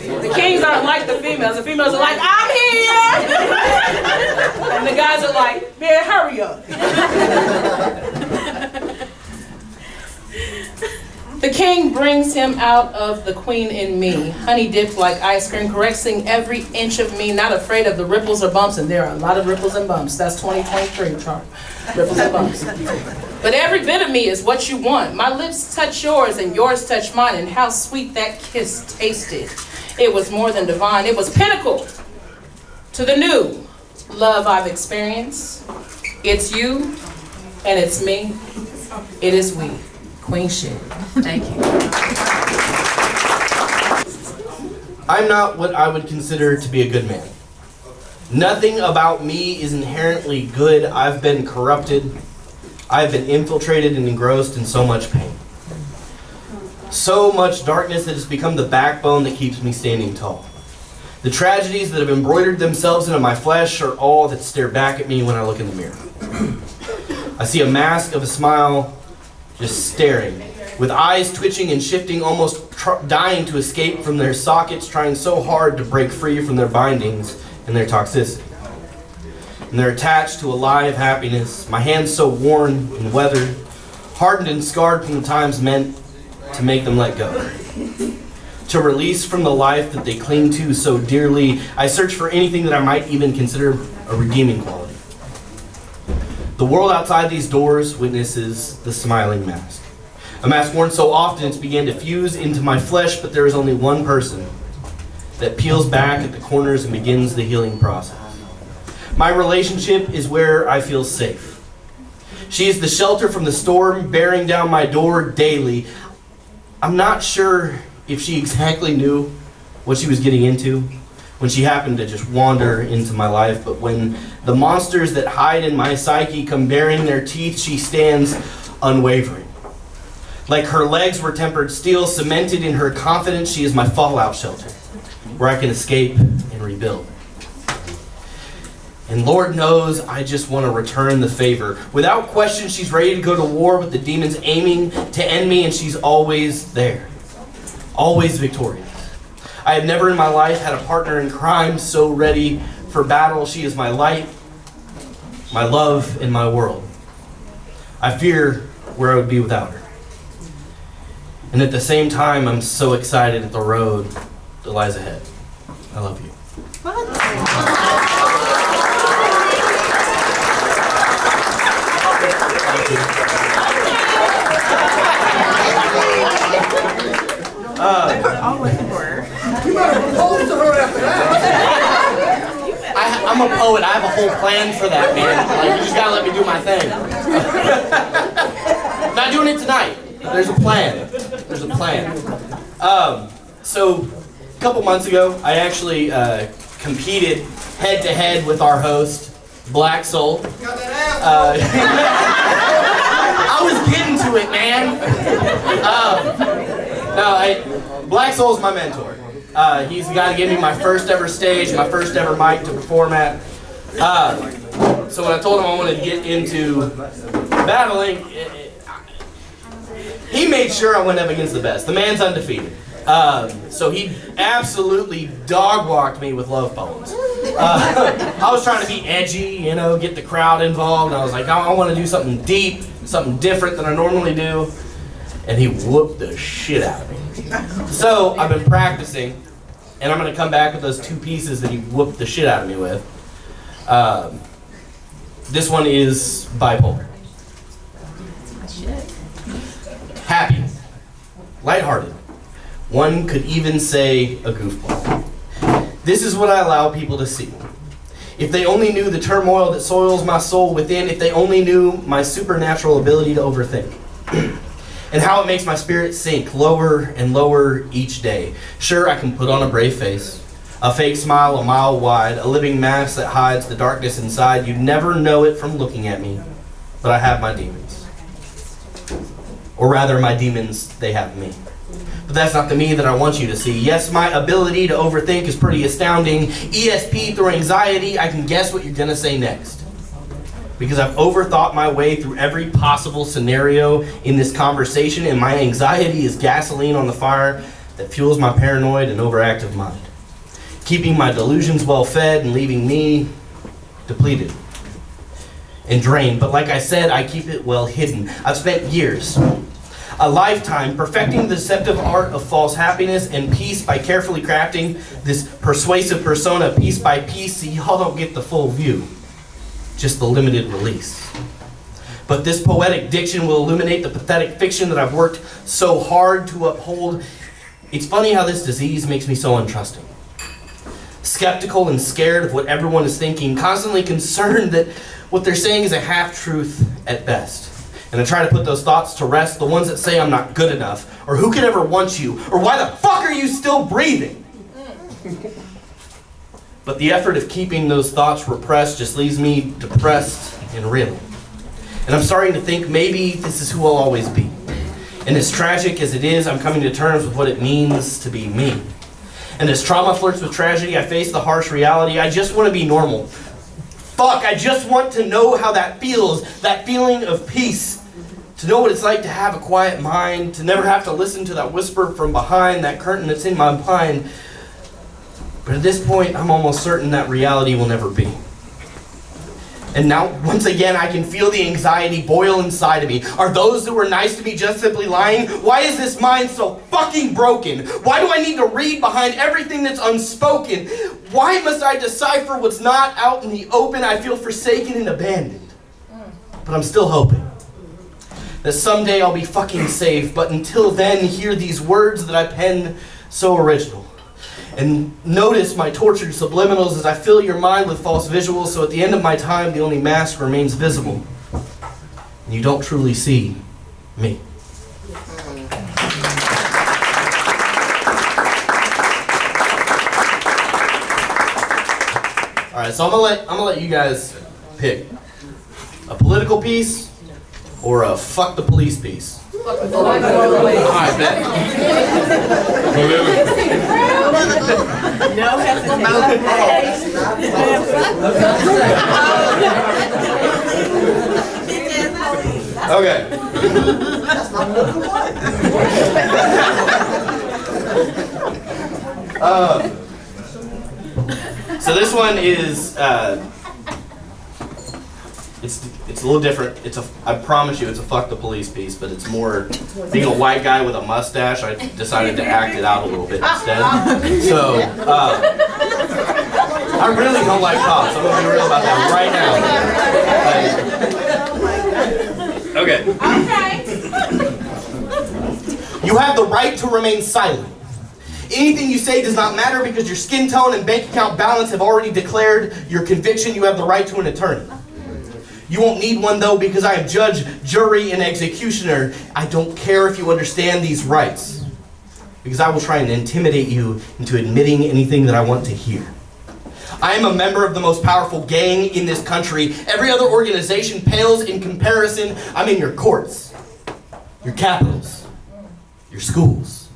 [SPEAKER 8] few. The kings aren't like the females. The females are like, I'm here! And the guys are like, man, hurry up. The king brings him out of the queen in me, honey dipped like ice cream, caressing every inch of me, not afraid of the ripples or bumps, and there are a lot of ripples and bumps. That's 2023 chart, ripples and bumps. But every bit of me is what you want. My lips touch yours and yours touch mine, and how sweet that kiss tasted. It was more than divine, it was pinnacle to the new love I've experienced. It's you and it's me, it is we. Queen shit. Thank you.
[SPEAKER 9] I'm not what I would consider to be a good man. Nothing about me is inherently good. I've been corrupted. I've been infiltrated and engrossed in so much pain. So much darkness that has become the backbone that keeps me standing tall. The tragedies that have embroidered themselves into my flesh are all that stare back at me when I look in the mirror. I see a mask of a smile just staring, with eyes twitching and shifting, almost dying to escape from their sockets, trying so hard to break free from their bindings and their toxicity. And they're attached to a lie of happiness, my hands so worn and weathered, hardened and scarred from the times meant to make them let go. To release from the life that they cling to so dearly, I search for anything that I might even consider a redeeming quality. The world outside these doors witnesses the smiling mask. A mask worn so often it's began to fuse into my flesh, but there is only one person that peels back at the corners and begins the healing process. My relationship is where I feel safe. She is the shelter from the storm bearing down my door daily. I'm not sure if she exactly knew what she was getting into when she happened to just wander into my life, but when the monsters that hide in my psyche come baring their teeth, she stands unwavering. Like her legs were tempered steel, cemented in her confidence, she is my fallout shelter, where I can escape and rebuild. And Lord knows I just want to return the favor. Without question, she's ready to go to war with the demons aiming to end me, and she's always there, always victorious. I have never in my life had a partner in crime so ready for battle. She is my light, my love, and my world. I fear where I would be without her. And at the same time, I'm so excited at the road that lies ahead. I love you.
[SPEAKER 6] You better propose to her after that.
[SPEAKER 9] I'm a poet. I have a whole plan for that, man. Like, you just gotta let me do my thing. No, doing it tonight. There's a plan. There's a plan. So, a couple months ago, I actually competed head-to-head with our host, Black Soul. I was getting to it, man. Black Soul's my mentor. He's the guy that gave me my first ever stage, my first ever mic to perform at. So when I told him I wanted to get into battling, he made sure I went up against the best. The man's undefeated. So he absolutely dog-walked me with love poems. I was trying to be edgy, you know, get the crowd involved. I was like, I want to do something deep, something different than I normally do. And he whooped the shit out of me. So I've been practicing, and I'm going to come back with those two pieces that he whooped the shit out of me with. This one is bipolar. Happy, lighthearted. One could even say a goofball. This is what I allow people to see. If they only knew the turmoil that soils my soul within, if they only knew my supernatural ability to overthink, and how it makes my spirit sink lower and lower each day. Sure, I can put on a brave face, a fake smile a mile wide, a living mask that hides the darkness inside. You'd never know it from looking at me, but I have my demons. Or rather, my demons, they have me. But that's not the me that I want you to see. Yes, my ability to overthink is pretty astounding. ESP through anxiety, I can guess what you're gonna say next. Because I've overthought my way through every possible scenario in this conversation, and my anxiety is gasoline on the fire that fuels my paranoid and overactive mind, keeping my delusions well fed and leaving me depleted and drained. But like I said, I keep it well hidden. I've spent years, a lifetime, perfecting the deceptive art of false happiness and peace by carefully crafting this persuasive persona piece by piece, so y'all don't get the full view, just the limited release. But this poetic diction will illuminate the pathetic fiction that I've worked so hard to uphold. It's funny how this disease makes me so untrusting. Skeptical and scared of what everyone is thinking, constantly concerned that what they're saying is a half-truth at best. And I try to put those thoughts to rest, the ones that say I'm not good enough, or who could ever want you, or why the fuck are you still breathing? But the effort of keeping those thoughts repressed just leaves me depressed and reeling. And I'm starting to think maybe this is who I'll always be. And as tragic as it is, I'm coming to terms with what it means to be me. And as trauma flirts with tragedy, I face the harsh reality. I just want to be normal. Fuck, I just want to know how that feels, that feeling of peace. To know what it's like to have a quiet mind, to never have to listen to that whisper from behind, that curtain that's in my mind. But at this point, I'm almost certain that reality will never be. And now, once again, I can feel the anxiety boil inside of me. Are those who were nice to me just simply lying? Why is this mind so fucking broken? Why do I need to read behind everything that's unspoken? Why must I decipher what's not out in the open? I feel forsaken and abandoned. But I'm still hoping that someday I'll be fucking safe. But until then, hear these words that I pen so original. And notice my tortured subliminals as I fill your mind with false visuals, so at the end of my time, the only mask remains visible. And you don't truly see me. Alright, so I'm gonna let you guys pick a political piece or a fuck the police piece. Alright, bet.
[SPEAKER 8] No
[SPEAKER 9] Okay. So this one is it's a little different. I promise you, it's a fuck the police piece, but it's more being a white guy with a mustache. I decided to act it out a little bit instead. So I really don't like cops. I'm gonna be real about that right now. Okay. You have the right to remain silent. Anything you say does not matter because your skin tone and bank account balance have already declared your conviction. You have the right to an attorney. You won't need one though, because I am judge, jury, and executioner. I don't care if you understand these rights, because I will try and intimidate you into admitting anything that I want to hear. I am a member of the most powerful gang in this country. Every other organization pales in comparison. I'm in your courts, your capitals, your schools,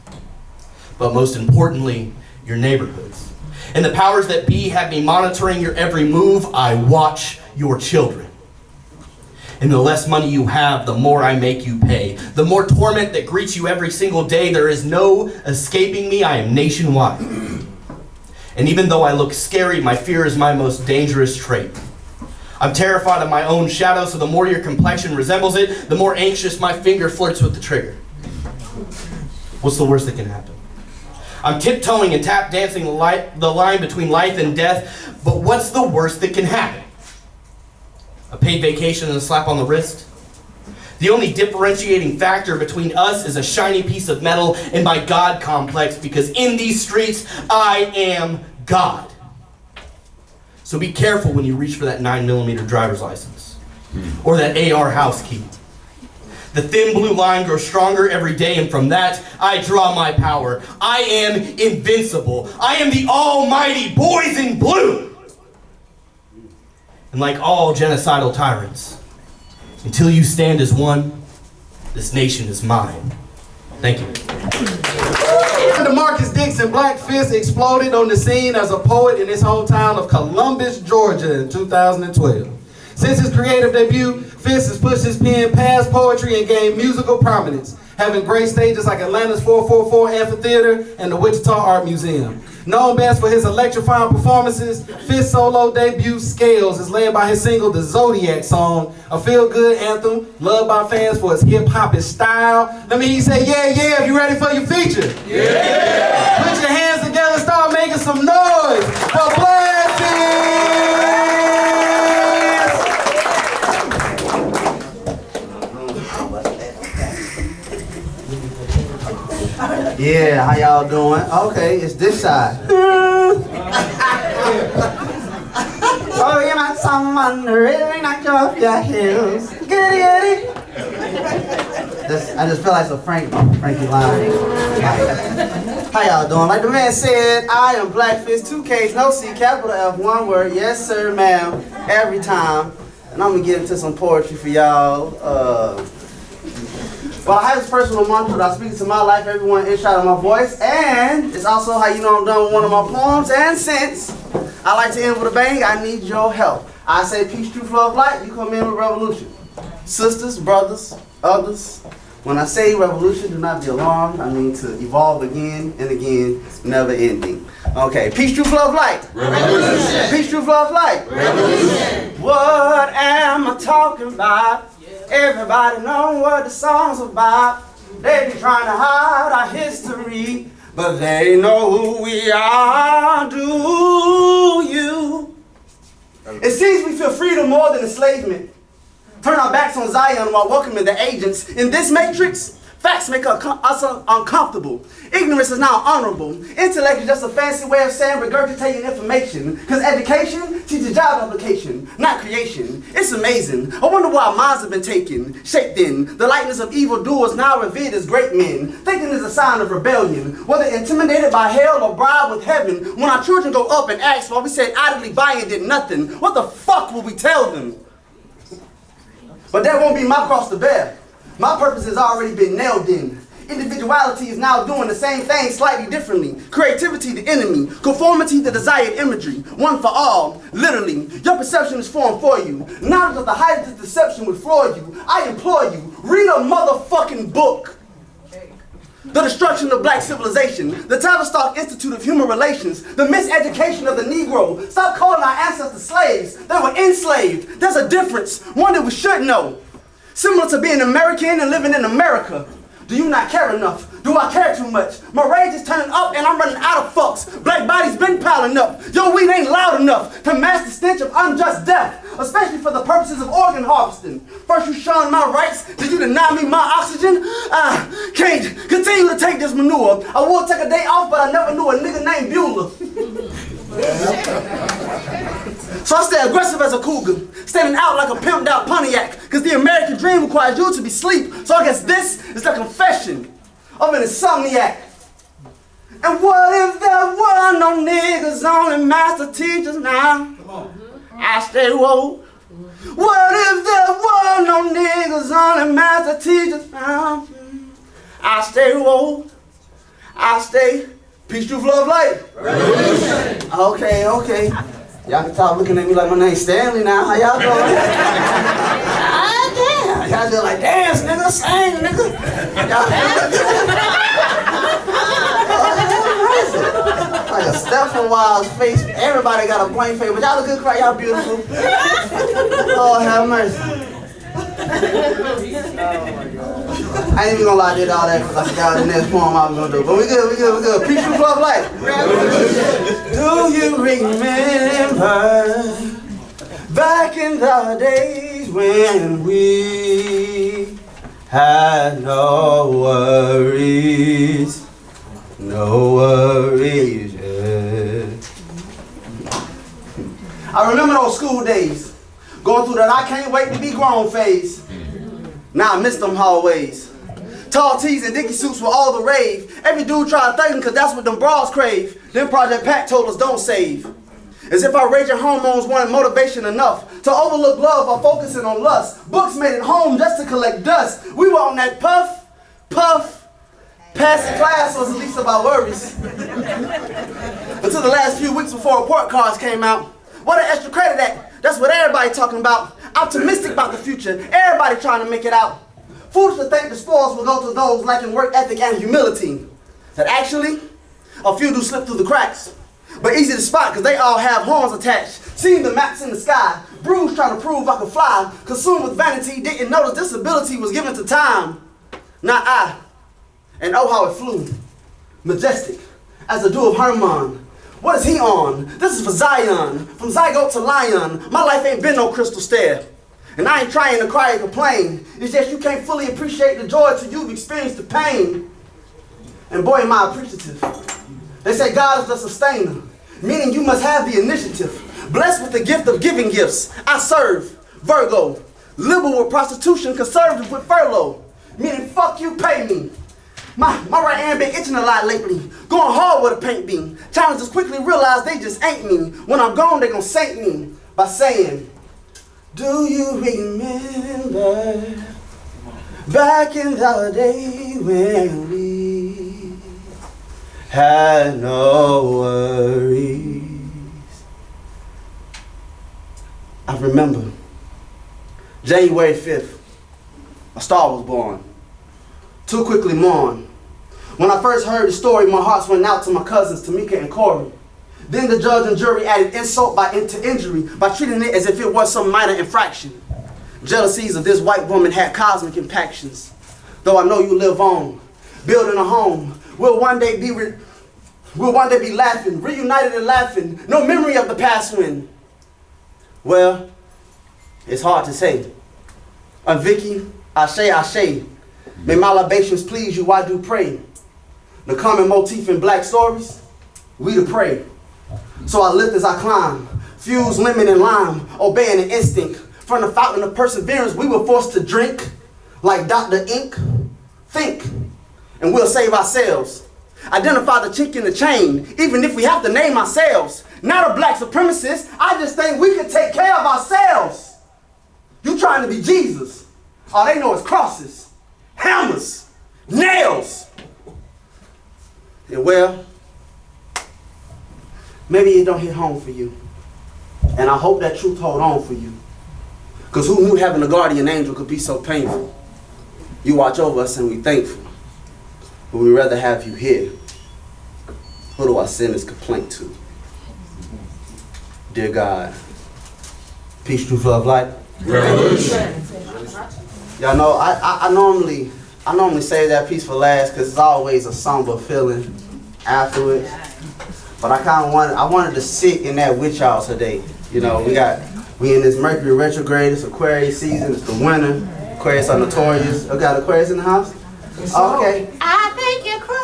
[SPEAKER 9] but most importantly, your neighborhoods. And the powers that be have me monitoring your every move. I watch your children. And the less money you have, the more I make you pay. The more torment that greets you every single day. There is no escaping me. I am nationwide. And even though I look scary, my fear is my most dangerous trait. I'm terrified of my own shadow, so the more your complexion resembles it, the more anxious my finger flirts with the trigger. What's the worst that can happen? I'm tiptoeing and tap dancing the line between life and death, but what's the worst that can happen? A paid vacation and a slap on the wrist? The only differentiating factor between us is a shiny piece of metal and my God complex, because in these streets, I am God. So be careful when you reach for that 9mm driver's license or that AR house key. The thin blue line grows stronger every day, and from that, I draw my power. I am invincible. I am the almighty boys in blue. And like all genocidal tyrants, until you stand as one, this nation is mine. Thank you.
[SPEAKER 5] DeMarcus Dixon, Black Fist, exploded on the scene as a poet in his hometown of Columbus, Georgia in 2012. Since his creative debut, Fist has pushed his pen past poetry and gained musical prominence, having graced stages like Atlanta's 444 Amphitheater and the Wichita Art Museum. Known best for his electrifying performances, Fist's solo debut, Scales, is led by his single, The Zodiac Song, a feel-good anthem loved by fans for its hip-hop style. Let me hear you say, yeah, yeah, if you ready for your feature. Yeah! Put your hands together and start making some noise for Blessings!
[SPEAKER 10] Yeah, how y'all doing? Okay, it's this side. Oh, you're not someone to really knock you off your heels. Get it? I just feel like a Frankie line. How y'all doing? Like the man said, I am Black Fist, 2 Ks, no C, capital F, one word. Yes, sir, ma'am, every time. And I'm gonna get into some poetry for y'all. Well, I have this personal mantra that I speak to my life, everyone inside of my voice, and it's also how you know I'm done with one of my poems. And since I like to end with a bang, I need your help. I say peace, truth, love, light, you come in with revolution. Sisters, brothers, others, when I say revolution, do not be alarmed. I mean to evolve again and again, never ending. Okay, peace, truth, love, light. Revolution. Peace, truth, love, light. Revolution. What am I talking about? Everybody know what the song's about. They be trying to hide our history, but they know who we are, do you? It seems we feel freedom more than enslavement. Turn our backs on Zion while welcoming the agents. In this matrix, facts make us uncomfortable. Ignorance is now honorable. Intellect is just a fancy way of saying regurgitating information. Because education teaches job application, not creation. It's amazing. I wonder why minds have been taken, shaped in. The likeness of evildoers now revered as great men. Thinking is a sign of rebellion. Whether intimidated by hell or bribed with heaven. When our children go up and ask why we said idly by and did nothing, what the fuck will we tell them? But that won't be my cross to bear. My purpose has already been nailed in. Individuality is now doing the same thing slightly differently. Creativity the enemy. Conformity the desired imagery. One for all. Literally. Your perception is formed for you. Knowledge of the height of this deception would floor you. I implore you, read a motherfucking book. The destruction of black civilization. The Tavistock Institute of Human Relations. The miseducation of the Negro. Stop calling our ancestors slaves. They were enslaved. There's a difference. One that we should know. Similar to being American and living in America. Do you not care enough? Do I care too much? My rage is turning up and I'm running out of fucks. Black bodies been piling up. Your weed ain't loud enough to mask the stench of unjust death, especially for the purposes of organ harvesting. First you shun my rights, then you deny me my oxygen. I can't continue to take this manure. I would take a day off, but I never knew a nigga named Bueller. So I stay aggressive as a cougar, standing out like a pimped out Pontiac, because the American dream requires you to be asleep. So I guess this is the confession of an insomniac. And what if there were no niggas, only master teachers now? I stay woke. What if there were no niggas, only master teachers now? I stay woke. I stay peace, truth, love, light. Revolution. Okay. Y'all can stop looking at me like my name's Stanley now. How y'all doing? Damn. Y'all just like, dance, nigga, sing, nigga. Like a Stephen Wild's face. Everybody got a blank face, but y'all look good, cry. Y'all beautiful. Lord have mercy. I ain't even gonna lie, I did all that because I forgot the next poem I was gonna do. But we good. Peace, truth, love, light. Do you remember back in the days when we had no worries? No worries, yeah. I remember those school days, going through that I can't wait to be grown phase. Now I miss them hallways. Tall tees and dicky suits were all the rave. Every dude tried to thank them because that's what them bras crave. Then Project Pat told us don't save. As if our raging hormones wanted motivation enough to overlook love while focusing on lust. Books made it home just to collect dust. We were on that puff. Passing class was the least of our worries. Until the last few weeks before report cards came out. What an extra credit at. That's what everybody talking about. Optimistic about the future. Everybody trying to make it out. Foolish to think the spoils will go to those lacking work ethic and humility. That actually, a few do slip through the cracks. But easy to spot because they all have horns attached. Seeing the maps in the sky. Bruised trying to prove I could fly. Consumed with vanity, didn't notice disability was given to time. Not I. And oh how it flew. Majestic as a dew of Hermon. What is he on? This is for Zion. From zygote to lion. My life ain't been no crystal stair. And I ain't trying to cry or complain. It's just you can't fully appreciate the joy till you've experienced the pain. And boy am I appreciative. They say God is the sustainer, meaning you must have the initiative. Blessed with the gift of giving gifts. I serve. Virgo. Liberal with prostitution, conservative with furlough. Meaning fuck you, pay me. My right hand been itching a lot lately. Going hard with a paint beam. Challengers quickly realize they just ain't me. When I'm gone, they gon' sink me by saying, do you remember back in the day when we had no worries? I remember January 5th, a star was born. Too quickly mourn. When I first heard the story, my hearts went out to my cousins, Tamika and Corey. Then the judge and jury added insult to injury by treating it as if it was some minor infraction. Jealousies of this white woman had cosmic impactions. Though I know you live on, building a home, we'll one day be laughing, reunited and laughing. No memory of the past when. Well, it's hard to say. Vicky, Ashe. May my libations please you, I do pray. The common motif in black stories, we to pray. So I lift as I climb, fuse lemon and lime, obeying an instinct. From the fountain of perseverance, we were forced to drink, like Dr. Ink. Think, and we'll save ourselves. Identify the chink in the chain, even if we have to name ourselves. Not a black supremacist, I just think we can take care of ourselves. You trying to be Jesus. All they know is crosses. Hammers, nails. And well, maybe it don't hit home for you. And I hope that truth hold on for you. Because who knew having a guardian angel could be so painful? You watch over us and we thankful. But we'd rather have you here. Who do I send this complaint to? Dear God, peace, truth, love, light.
[SPEAKER 3] Revolution.
[SPEAKER 10] Y'all know, I normally save that piece for last because it's always a somber feeling afterwards. But I wanted to sit in that with y'all today. You know, we in this Mercury retrograde, it's Aquarius season, it's the winter. Aquarius are notorious. We got Aquarius in the house? Okay.
[SPEAKER 7] I think you're crazy.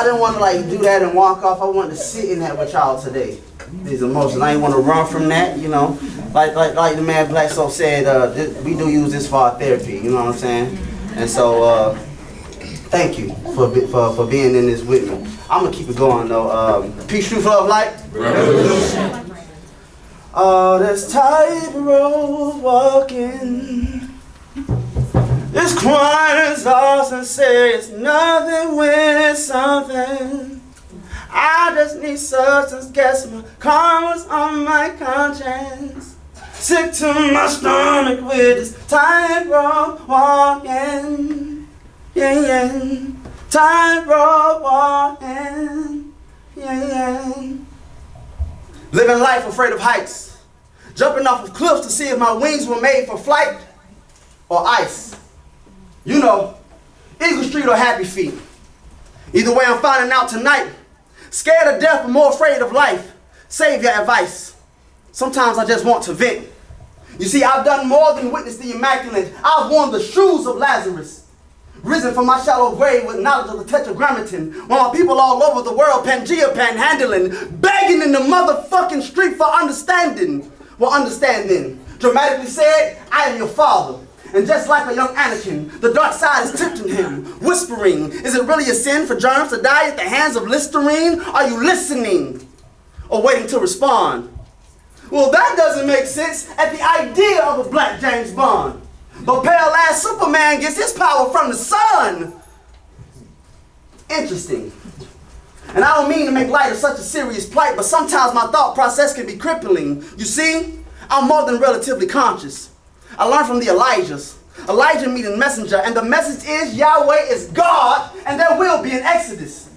[SPEAKER 10] didn't want to like do that and walk off. I wanted to sit in that with y'all today. These emotions. I didn't want to run from that, you know. Like the man Black Soul said, we do use this for our therapy, you know what I'm saying? And so, thank you for being in this with me. I'm gonna keep it going though. Peace, truth, love, light. Revolution. Oh, this tightrope walking. This quiet is awesome, say it's nothing when it's something. I just need substance, guess my karma's on my conscience. Sick to my stomach with this tightrope walking. Yeah, yeah. Tightrope walking. Yeah, yeah. Living life afraid of heights. Jumping off of cliffs to see if my wings were made for flight or ice. You know, Eagle Street or Happy Feet. Either way, I'm finding out tonight. Scared of death, but more afraid of life. Savior advice. Sometimes I just want to vent. You see, I've done more than witness the immaculate. I've worn the shoes of Lazarus. Risen from my shallow grave with knowledge of the tetragrammaton. While my people all over the world Pangea panhandling. Begging in the motherfucking street for understanding. Well, understanding. Dramatically said, I am your father. And just like a young Anakin, the dark side is tempting him, whispering, is it really a sin for germs to die at the hands of Listerine? Are you listening or waiting to respond? Well, that doesn't make sense at the idea of a black James Bond. But pale-ass Superman gets his power from the sun. Interesting. And I don't mean to make light of such a serious plight, but sometimes my thought process can be crippling. You see, I'm more than relatively conscious. I learned from the Elijahs. Elijah meeting messenger, and the message is Yahweh is God, and there will be an exodus.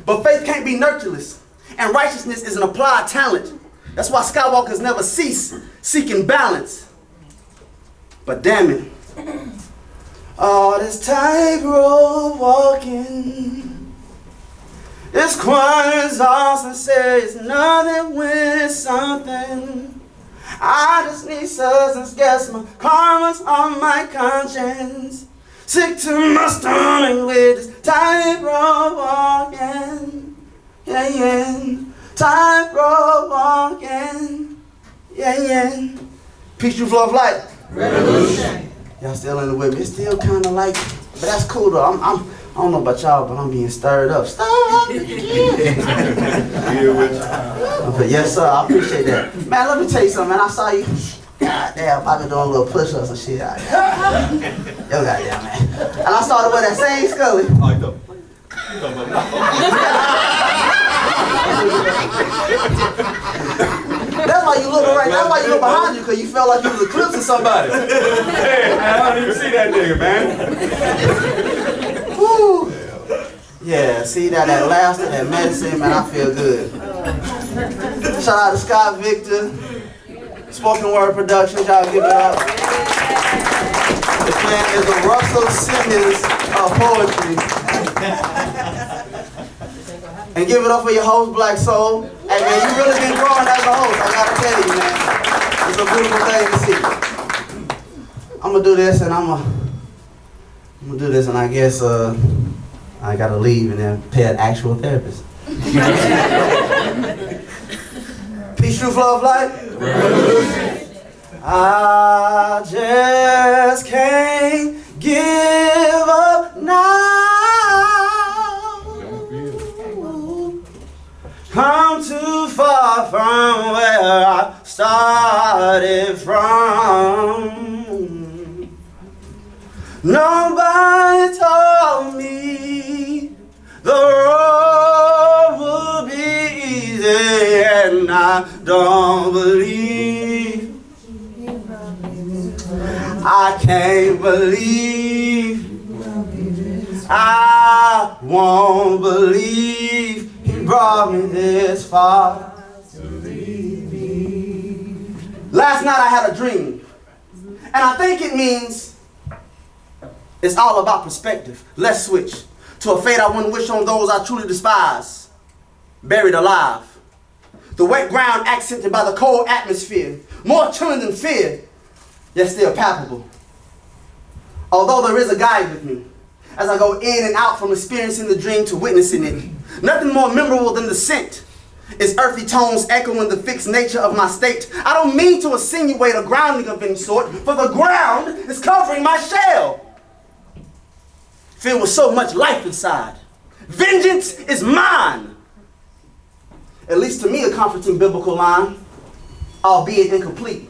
[SPEAKER 10] But faith can't be nurtureless, and righteousness is an applied talent. That's why Skywalkers never cease seeking balance. But damn it, all this tightrope walking, this quiet is awesome, says nothing when it's something. I just need substance, guess my karma's on my conscience. Sick to my stomach with this tightrope walking. Yeah, yeah. Tightrope walking. Yeah, yeah. Peace, truth, love, light. Revolution. Y'all still in the with me? It's still kind of like, but that's cool though. I don't know about y'all, but I'm being stirred up. Stirred up again. But yes, sir, I appreciate that. Man, let me tell you something, man. I saw you. God damn, I've been doing little push-ups and shit out there. Yo, goddamn, man. And I started with that same Scully. That's why you look right. That's why you look behind you, because you felt like you was eclipsing somebody.
[SPEAKER 3] Hey, man, I don't even see that nigga, man.
[SPEAKER 10] Woo. Yeah, see that laughter, that medicine, man, I feel good. Shout out to Scott Victor, Spoken Word Productions, y'all give it up. This man is a Russell Simmons of poetry. And give it up for your host, Black Soul. Hey man, you really been growing as a host, I gotta tell you, man. It's a beautiful thing to see. I'm gonna do this and I'm gonna do this and I guess I gotta leave and then pay an actual therapist. Peace, truth, love, light. I just can't give up now. Come too far from where I started from. Nobody told me the road would be easy, and I don't believe. I can't believe. I won't believe He brought me this far. Last night I had a dream, and I think it means it's all about perspective. Let's switch to a fate I wouldn't wish on those I truly despise. Buried alive. The wet ground accented by the cold atmosphere. More chilling than fear, yet still palpable. Although there is a guide with me, as I go in and out from experiencing the dream to witnessing it. Nothing more memorable than the scent. Its earthy tones echoing the fixed nature of my state. I don't mean to insinuate a grounding of any sort, for the ground is covering my shell, filled with so much life inside. Vengeance is mine. At least to me, a comforting biblical line, albeit incomplete.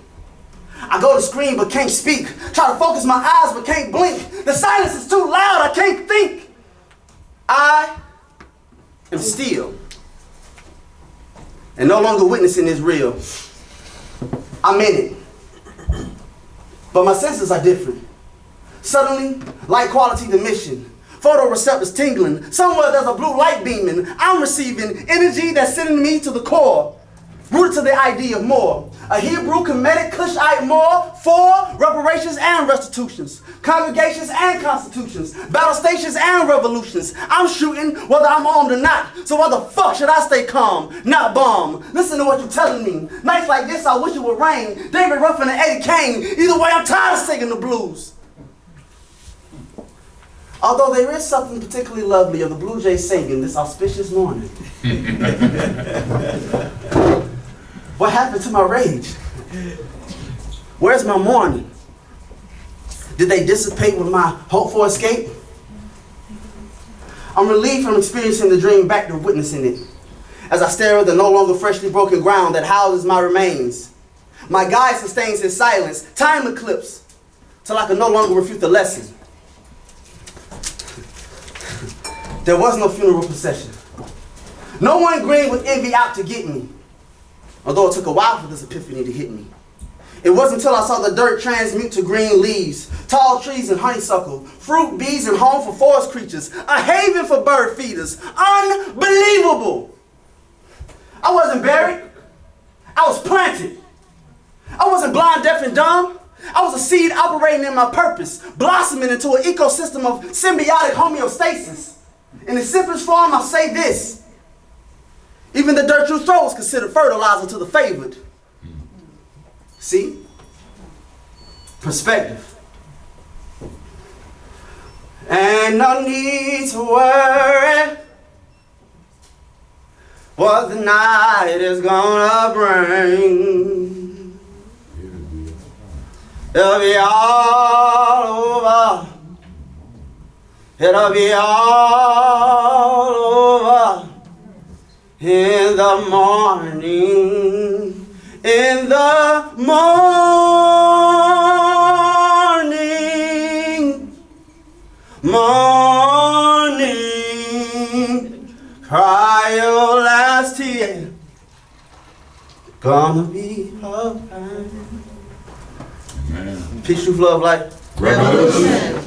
[SPEAKER 10] I go to scream but can't speak. Try to focus my eyes but can't blink. The silence is too loud, I can't think. I am still. And no longer witnessing is real. I'm in it. But my senses are different. Suddenly, light quality diminishing. Photoreceptors tingling. Somewhere there's a blue light beaming. I'm receiving energy that's sending me to the core. Rooted to the idea of more. A Hebrew, Kemetic, Cushite more for reparations and restitutions. Congregations and constitutions. Battle stations and revolutions. I'm shooting whether I'm armed or not. So why the fuck should I stay calm, not bomb? Listen to what you're telling me. Nights like this, I wish it would rain. David Ruffin and Eddie Kane. Either way, I'm tired of singing the blues. Although there is something particularly lovely of the Blue Jays singing this auspicious morning. What happened to my rage? Where's my mourning? Did they dissipate with my hope for escape? I'm relieved from experiencing the dream back to witnessing it, as I stare at the no longer freshly broken ground that houses my remains. My guide sustains his silence, time eclipse, till I can no longer refute the lesson. There was no funeral procession. No one green with envy out to get me. Although it took a while for this epiphany to hit me. It wasn't until I saw the dirt transmute to green leaves, tall trees and honeysuckle, fruit, bees, and home for forest creatures, a haven for bird feeders. Unbelievable! I wasn't buried. I was planted. I wasn't blind, deaf, and dumb. I was a seed operating in my purpose, blossoming into an ecosystem of symbiotic homeostasis. In the simplest form, I'll say this. Even the dirt you throw is considered fertilizer to the favored. See? Perspective. And no need to worry what the night is gonna bring. It'll be all over. It'll be all over. In the morning, in the morning, morning, cry your last tear, gonna be alright. Peace, truth, love, light.
[SPEAKER 3] Revolution.